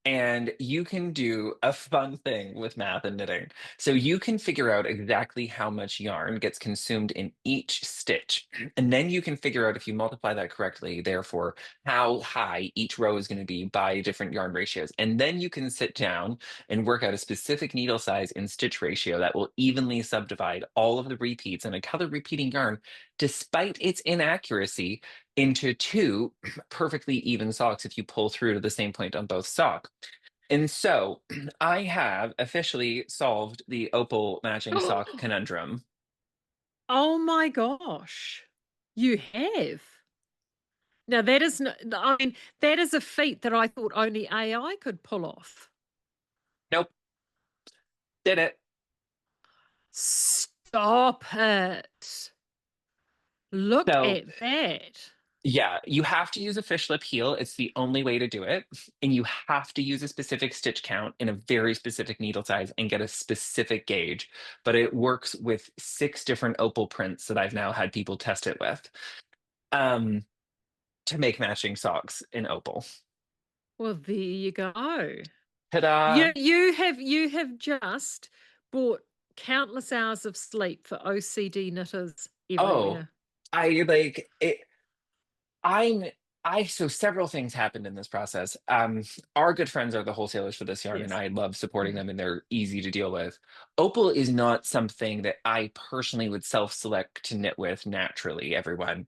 And you can do a fun thing with math and knitting. So you can figure out exactly how much yarn gets consumed in each stitch. And then you can figure out if you multiply that correctly, therefore, how high each row is going to be by different yarn ratios. And then you can sit down and work out a specific needle size and stitch ratio that will evenly subdivide all of the repeats in a color repeating yarn, despite its inaccuracy, into two perfectly even socks if you pull through to the same point on both socks. And so I have officially solved the opal matching sock conundrum. Oh my gosh, you have. Now that is, I mean, that is a feat that I thought only AI could pull off. Nope, did it. Stop it. Look So at that. yeah, you have to use a fish lip heel. It's the only way to do it. And you have to use a specific stitch count in a very specific needle size and get a specific gauge. But it works with 6 different opal prints that I've now had people test it with. Um, to make matching socks in opal. Well, there you go. Ta-da! You have just bought countless hours of sleep for OCD knitters Oh, everywhere. I like it. I'm I so several things happened in this process. Our good friends are the wholesalers for this yarn, and Yes. I love supporting Mhm. them, and they're easy to deal with. Opal is not something that I personally would self-select to knit with naturally, everyone.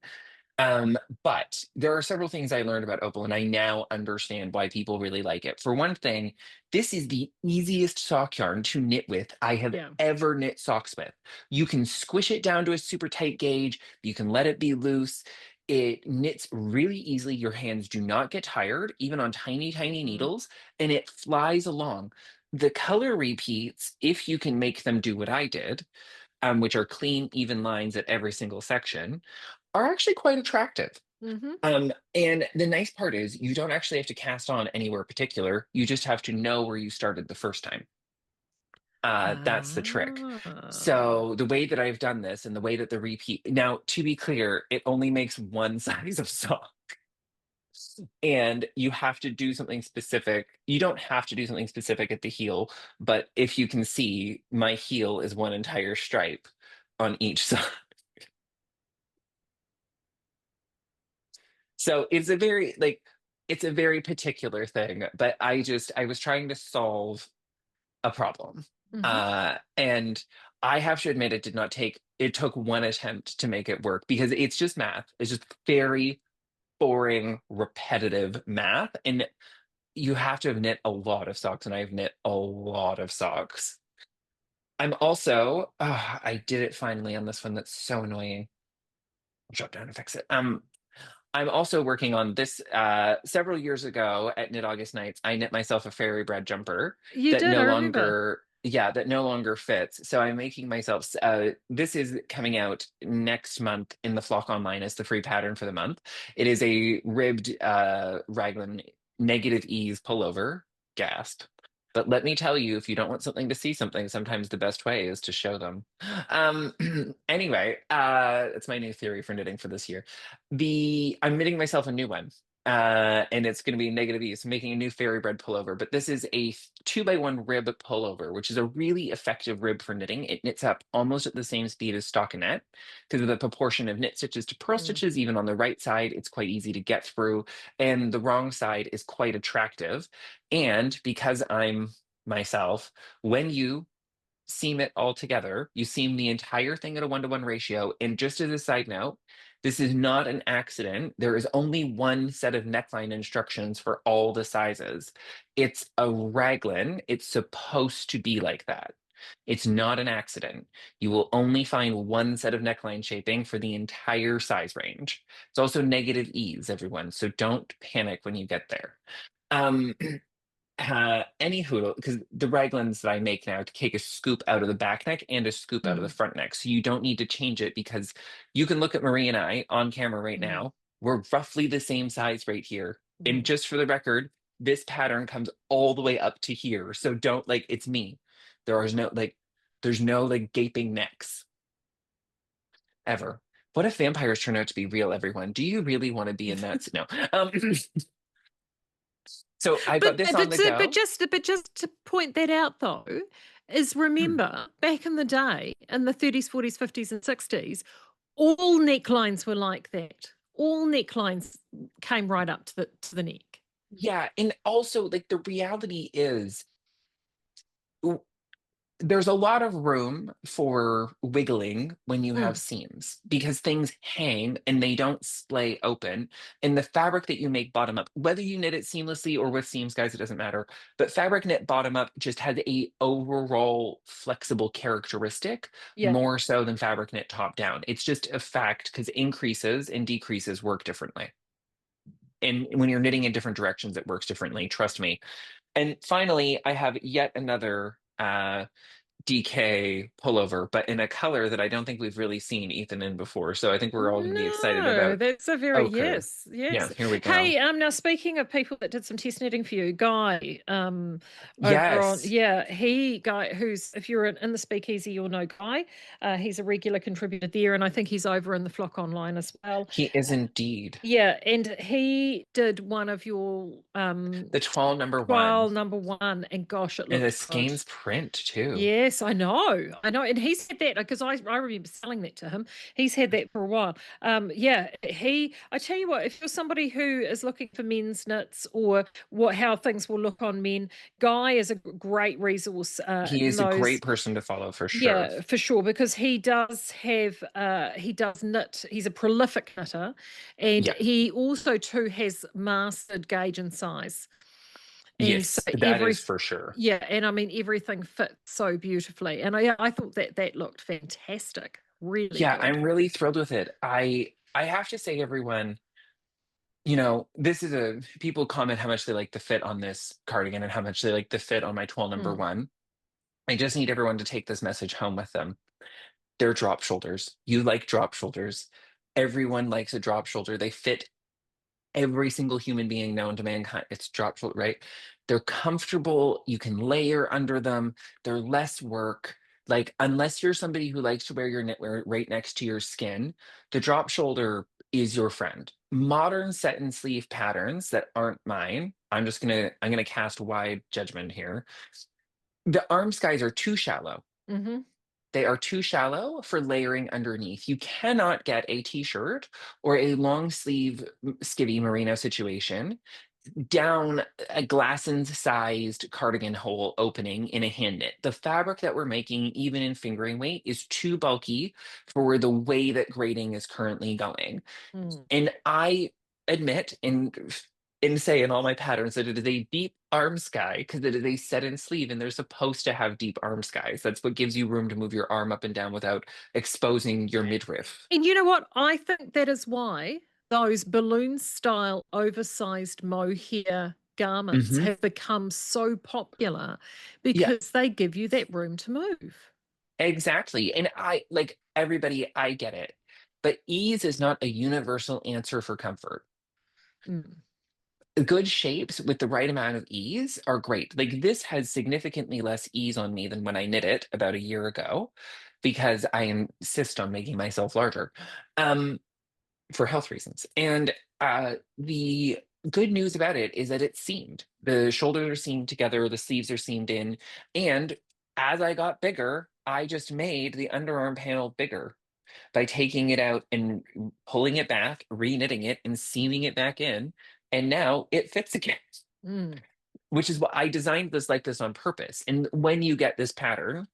But there are several things I learned about Opal, and I now understand why people really like it. For one thing, this is the easiest sock yarn to knit with I have Yeah. ever knit socks with. You can squish it down to a super tight gauge, you can let it be loose. It knits really easily. Your hands do not get tired, even on tiny, tiny Mm. needles, and it flies along. The color repeats, if you can make them do what I did, which are clean, even lines at every single section, are actually quite attractive. Mm-hmm. And the nice part is you don't actually have to cast on anywhere particular. You just have to know where you started the first time. That's the trick. Ah. So the way that I've done this and the way that the repeat now, to be clear, it only makes one size of sock. And you have to do something specific. You don't have to do something specific at the heel, but if you can see, my heel is one entire stripe on each side. So it's a very particular thing, but I was trying to solve a problem. Mm-hmm. And I have to admit it took one attempt to make it work because it's just math. It's just very boring, repetitive math. And you have to have knit a lot of socks, and I've knit a lot of socks. I did it finally on this one. That's so annoying. I'll drop down and fix it. I'm also working on this. Several years ago at Knit August Nights, I knit myself a Fairybread jumper You did, I remember. that no longer fits. So I'm making myself. This is coming out next month in the Flock Online as the free pattern for the month. It is a ribbed raglan negative ease pullover. Gasp. But let me tell you, if you don't want something to see something, sometimes the best way is to show them. Um, anyway, it's my new theory for knitting for this year. I'm knitting myself a new one. And it's going to be negative E. So making a new Fairybread pullover, but this is a 2x1 rib pullover, which is a really effective rib for knitting. It knits up almost at the same speed as stockinette because of the proportion of knit stitches to purl Mm. stitches. Even on the right side, it's quite easy to get through, and the wrong side is quite attractive. And because I'm myself, when you seam it all together. You seam the entire thing at a 1-to-1 ratio. And just as a side note, this is not an accident. There is only one set of neckline instructions for all the sizes. It's a raglan. It's supposed to be like that. It's not an accident. You will only find one set of neckline shaping for the entire size range. It's also negative ease, everyone. So don't panic when you get there. Um, any hoodle, because the raglans that I make now take a scoop out of the back neck and a scoop out of the Mm. front neck. So you don't need to change it because you can look at Maree and I on camera right Mm. now. We're roughly the same size right here. And Mm. just for the record, this pattern comes all the way up to here. So don't like it's me. There is no like there's no like gaping necks ever. What if vampires turn out to be real, everyone? Do you really want to be in that? No. So I've got this on the go. But just to point that out though, is remember back in the day in the 30s, 40s, 50s, and 60s, all necklines were like that. All necklines came right up to the neck. Yeah, and also like the reality is w- there's a lot of room for wiggling when you have Mm. seams because things hang and they don't splay open. And the fabric that you make bottom up, whether you knit it seamlessly or with seams, guys, it doesn't matter. But fabric knit bottom up just has a overall flexible characteristic Yeah. more so than fabric knit top down. It's just a fact because increases and decreases work differently. And when you're knitting in different directions, it works differently. Trust me. And finally, I have yet another DK pullover, but in a color that I don't think we've really seen Ethan in before. So I think we're all going to be excited No, about that's a very ochre. yes, Yeah, yes. here we go. Hey, now speaking of people that did some test knitting for you, Guy, over on Yes, Guy, who's if you're in the Speakeasy, you'll know Guy. He's a regular contributor there, and I think he's over in the Flock Online as well. he is indeed. Yeah, and he did one of your The 12 number trial one. number one, and gosh, it And a looked good. skeins print too. Yes, Yes, I know. I know. And he's had that because I remember selling that to him. He's had that for a while. Yeah, I tell you what, if you're somebody who is looking for men's knits or how things will look on men, Guy is a great resource He in is a those. great person to follow for sure. Yeah, for sure, because he does knit. He's a prolific knitter, and Yeah. he also too has mastered gauge and size. And so Yes, that is for sure. yeah, and I mean everything fits so beautifully. And I thought that looked fantastic. Really Yeah, good. I'm really thrilled with it. I have to say, everyone, this is people comment how much they like the fit on this cardigan and how much they like the fit on my twill number Mm, one. I just need everyone to take this message home with them. They're drop shoulders. You like drop shoulders. Everyone likes a drop shoulder. They fit every single human being known to mankind. It's drop shoulder, right? They're comfortable. You can layer under them. They're less work. Like, unless you're somebody who likes to wear your knitwear right next to your skin, the drop shoulder is your friend. Modern set and sleeve patterns that aren't mine. I'm gonna cast wide judgment here. The arm skies are too shallow. mm-hmm. They are too shallow for layering underneath. You cannot get a t-shirt or a long sleeve skivvy merino situation down a glassons sized cardigan hole opening in a hand knit. The fabric that we're making, even in fingering weight, is too bulky for the way that grading is currently going. Mm. And I admit and say in all my patterns that it is a deep arm sky because it is a set and sleeve and they're supposed to have deep arm skies. That's what gives you room to move your arm up and down without exposing your midriff. And you know what? I think that is why those balloon style oversized mohair garments Hmm. have become so popular Yeah, because they give you that room to move. exactly. And I like everybody, I get it. But ease is not a universal answer for comfort. Mm, Good shapes with the right amount of ease are great. Like, this has significantly less ease on me than when I knit it about a year ago because I insist on making myself larger um, for health reasons. And the good news about it is that it's seamed. The shoulders are seamed together, the sleeves are seamed in. And as I got bigger, I just made the underarm panel bigger by taking it out and pulling it back, re-knitting it, and seaming it back in. And now it fits again, mm. which is what I designed this like this on purpose. And when you get this pattern,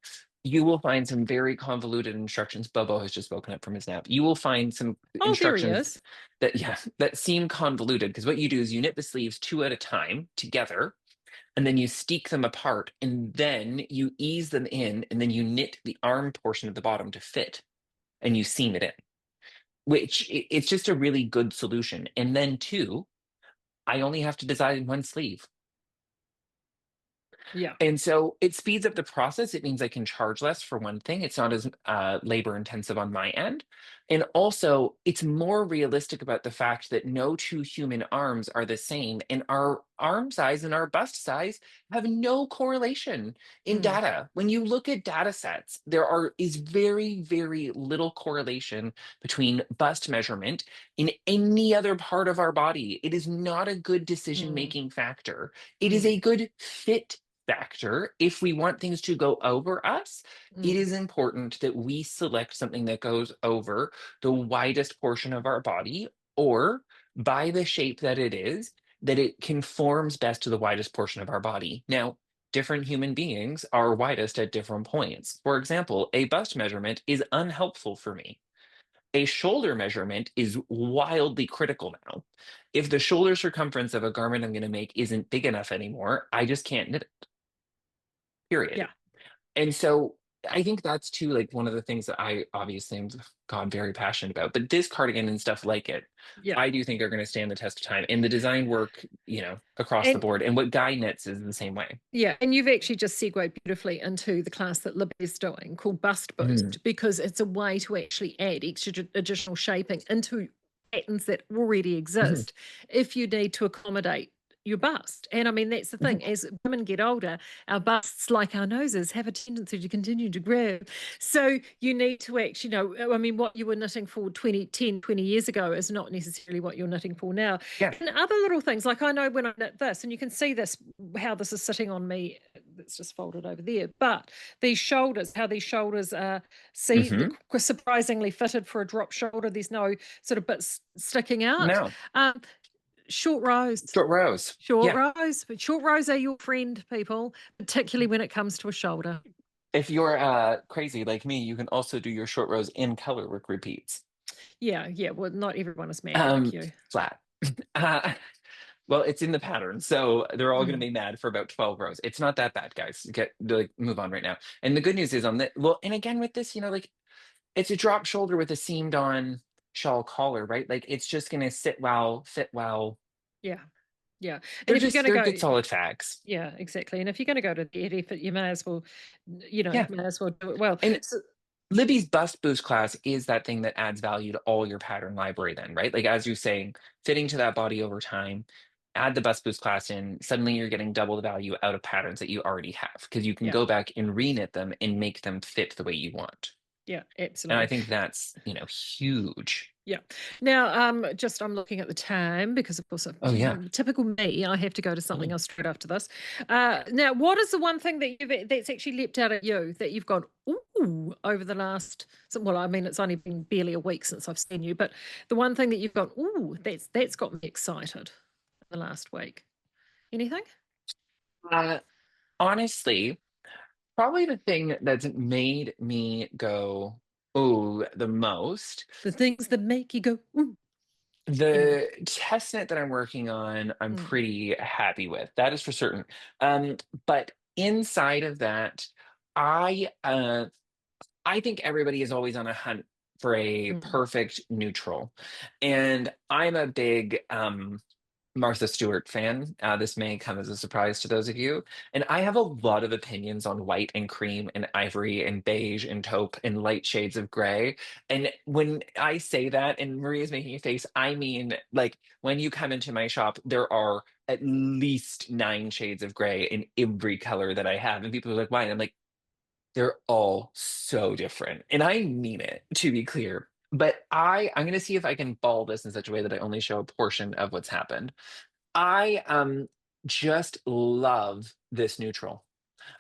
you will find some very convoluted instructions. Bobo has just woken up from his nap. You will find some Oh, there he instructions is. that, yeah, that seem convoluted because what you do is you knit the sleeves two at a time together, and then you steek them apart, and then you ease them in, and then you knit the arm portion of the bottom to fit, and you seam it in, which it's just a really good solution. And then two, I only have to design one sleeve. Yeah. And so it speeds up the process. It means I can charge less for one thing. It's not as labor intensive on my end. And also, it's more realistic about the fact that no two human arms are the same. And our arm size and our bust size have no correlation in Mm, data. When you look at data sets, is very, very little correlation between bust measurement in any other part of our body. It is not a good decision mm, making factor. It is mm, a good fit factor. If we want things to go over us, it mm, is important that we select something that goes over the widest portion of our body, or by the shape that it is, that it conforms best to the widest portion of our body. Now, different human beings are widest at different points. For example, a bust measurement is unhelpful for me. A shoulder measurement is wildly critical now. If the shoulder circumference of a garment I'm going to make isn't big enough anymore, I just can't knit it, period. yeah. And so I think that's too, like, one of the things that I obviously am, God, very passionate about. But this cardigan and stuff like it, Yeah. I do think are going to stand the test of time. And the design work, across the And board. And what Guy knits is the same way. yeah, and you've actually just segued beautifully into the class that Libby is doing called Bust Mm, Boost because it's a way to actually add extra additional shaping into patterns that already mhm, exist if you need to accommodate your bust. And I mean, that's the mhm. thing. As women get older, our busts, like our noses, have a tendency to continue to grow. So you need to actually know, I mean, what you were knitting for 20 years ago is not necessarily what you're knitting for now. Yeah. And other little things, like I know when I knit this, and you can see this, how this is sitting on me that's just folded over there. But these shoulders, how these shoulders are, Hmm. surprisingly fitted for a drop shoulder. There's no sort of bits sticking out. No, Short rows. short rows. Short Yeah. rows, but short rows are your friend, people, particularly when it comes to a shoulder. If you're crazy like me, you can also do your short rows in color work repeats. Yeah, yeah. Well, not everyone is mad like you. Flat. Uh, well, it's in the pattern, so they're all going to Mm, be mad for about 12 rows. It's not that bad, guys. Get like move on right now. And the good news is on the well, and again with this, like it's a drop shoulder with a seamed on shawl collar, right? Like it's just going to sit well, fit well. yeah, yeah. And They're if you're just going to they're go, good solid fags. yeah, exactly. And if you're going to go to that effort, you may as well, Yeah. may as well do it well. And So, Libby's bust boost class is that thing that adds value to all your pattern library then, right? Like as you're saying, fitting to that body over time, add the bust boost class in, suddenly you're getting double the value out of patterns that you already have because you can yeah, go back and reknit them and make them fit the way you want. yeah, And I absolutely. think that's, huge. Yeah. Now, just I'm looking at the time because, of course, Oh yeah. typical me, I have to go to something Mm. else straight after this. Now, what is the one thing that's actually leapt out at you that you've gone ooh over the last? Well, I mean, it's only been barely a week since I've seen you, but the one thing that you've gone ooh, that's got me excited the last week. Anything? Uh, honestly, probably the thing that's made me go, oh, the most. The things that make you go ooh. Anything? The testnet that I'm working on, I'm Mm, pretty happy with. That is for certain. But inside of that, I I think everybody is always on a hunt for a mm, perfect neutral. And I'm a big Martha Stewart fan. This may come as a surprise to those of you. And I have a lot of opinions on white and cream and ivory and beige and taupe and light shades of gray. And when I say that, and Marie is making a face, I mean, like when you come into my shop, there are at least 9 shades of gray in every color that I have. And people are like, why? And I'm like, they're all so different. And I mean it, to be clear. But I'm going to see if I can ball this in such a way that I only show a portion of what's happened. I just love this neutral.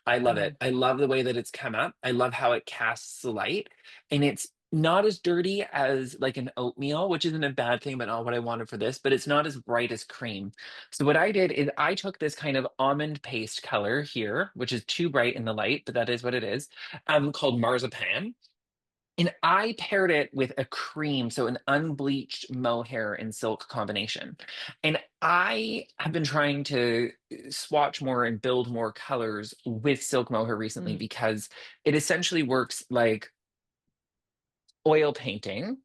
I love it. mm, I love the way that it's come up. I love how it casts the light. And it's not as dirty as like an oatmeal, which isn't a bad thing, but not what I wanted for this, but it's not as bright as cream. So what I did is I took this kind of almond paste color here, which is too bright in the light, but that is what it is, called marzipan. And I paired it with a cream, so an unbleached mohair and silk combination. And I have been trying to swatch more and build more colors with silk mohair recently mm, because it essentially works like oil painting.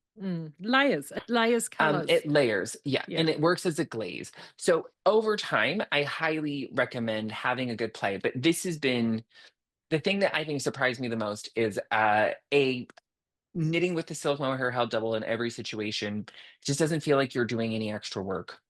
Layers, it layers colors. It layers, yeah, Yeah. and it works as a glaze. So over time, I highly recommend having a good play. But this has been the thing that I think surprised me the most is a knitting with the silk mohair held double in every situation just doesn't feel like you're doing any extra work.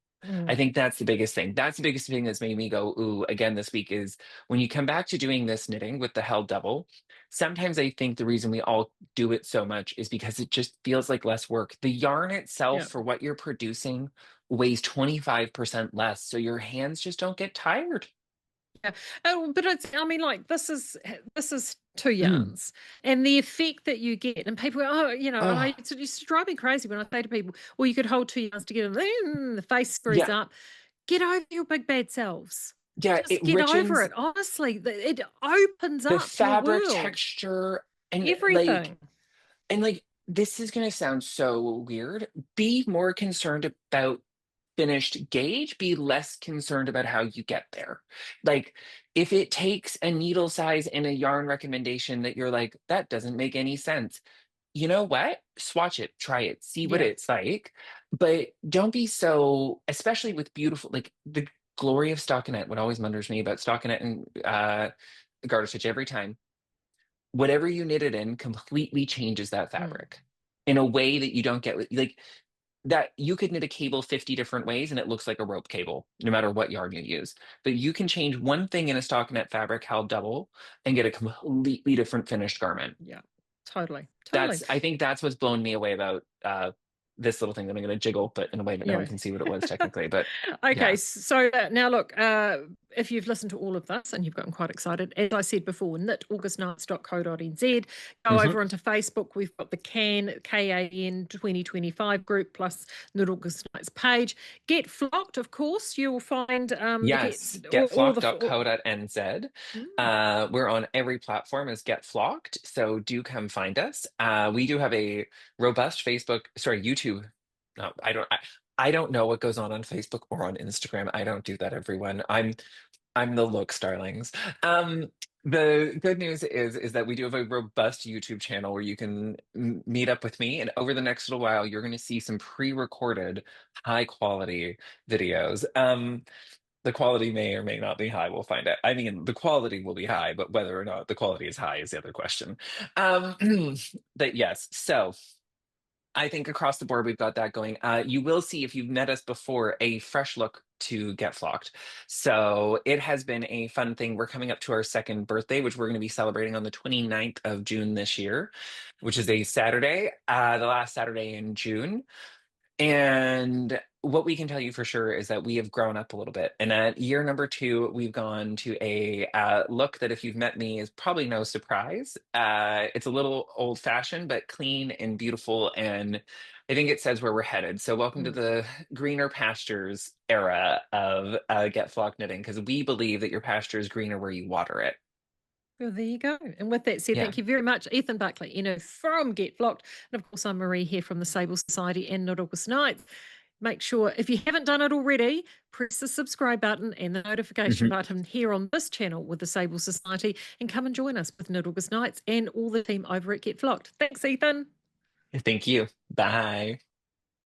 I Mm, think that's the biggest thing. That's the biggest thing that's made me go, ooh, again this week is when you come back to doing this knitting with the held double. Sometimes I think the reason we all do it so much is because it just feels like less work. The yarn itself yeah. for what you're producing weighs 25% less. So your hands just don't get tired. Yeah. Oh, but it's, I mean, like this is two Mm. yarns, and the effect that you get, and people, go, oh, and Oh, it used to drive me crazy when I say to people, well, you could hold two yarns together, and then the face screws yeah. up. Get over your big bad selves. Yeah, it Just get over richens it. Honestly, it opens the up your fabric world. texture and Everything. this is going to sound so weird. Be more concerned about finished gauge, be less concerned about how you get there. Like, if it takes a needle size and a yarn recommendation that you're like, that doesn't make any sense, you know what? Swatch it, try it, see what Yeah. it's like. But don't be so, especially with beautiful, like the glory of stockinette, what always wonders me about stockinette and garter stitch every time whatever you knit it in completely changes that Mm, fabric in a way that you don't get like that you could knit a cable 50 different ways and it looks like a rope cable no matter what yarn you use, but you can change one thing in a stockinette fabric held double and get a completely different finished garment. yeah. Totally. Totally. I think that's what's blown me away about this little thing that I'm going to jiggle but in a way that no one Yeah. can see what it was technically, but Okay, yeah. so now look, if you've listened to all of this and you've gotten quite excited, as I said before, knitaugustnights.co.nz. Go Mhm. over onto Facebook. We've got the KAN 2025 group plus Knit August Nights page. Get Flocked, of course. You'll find Yes, all the. getflocked.co.nz. Mm. We're on every platform as Get Flocked, so do come find us. We do have a robust YouTube. No, I don't know what goes on Facebook or on Instagram. I don't do that, everyone. I'm the looks, darlings. The good news is that we do have a robust YouTube channel where you can meet up with me, and over the next little while, you're going to see some pre-recorded, high quality videos. The quality may or may not be high. We'll find out. I mean, the quality will be high, but whether or not the quality is high is the other question. Um, but yes, so. I think across the board we've got that going. You will see if you've met us before a fresh look to Get Flocked. So it has been a fun thing. We're coming up to our second birthday, which we're going to be celebrating on the 29th of June this year, which is a Saturday, the last Saturday in June. And what we can tell you for sure is that we have grown up a little bit. And at year number two, we've gone to a look that, if you've met me, is probably no surprise. It's a little old fashioned, but clean and beautiful. And I think it says where we're headed. So, welcome to Mm. the greener pastures era of Get Flock Knitting, because we believe that your pasture is greener where you water it. Well, there you go. And with that said, Yeah. thank you very much, Ethan Barclay-Ennew from Get Flocked. And of course, I'm Maree here from the Sable Society and Knit August Nights. Make sure, if you haven't done it already, press the subscribe button and the notification Mhm. button here on this channel with the Sable Society, and come and join us with Knit August Nights and all the team over at Get Flocked. Thanks, Ethan. Thank you. Bye.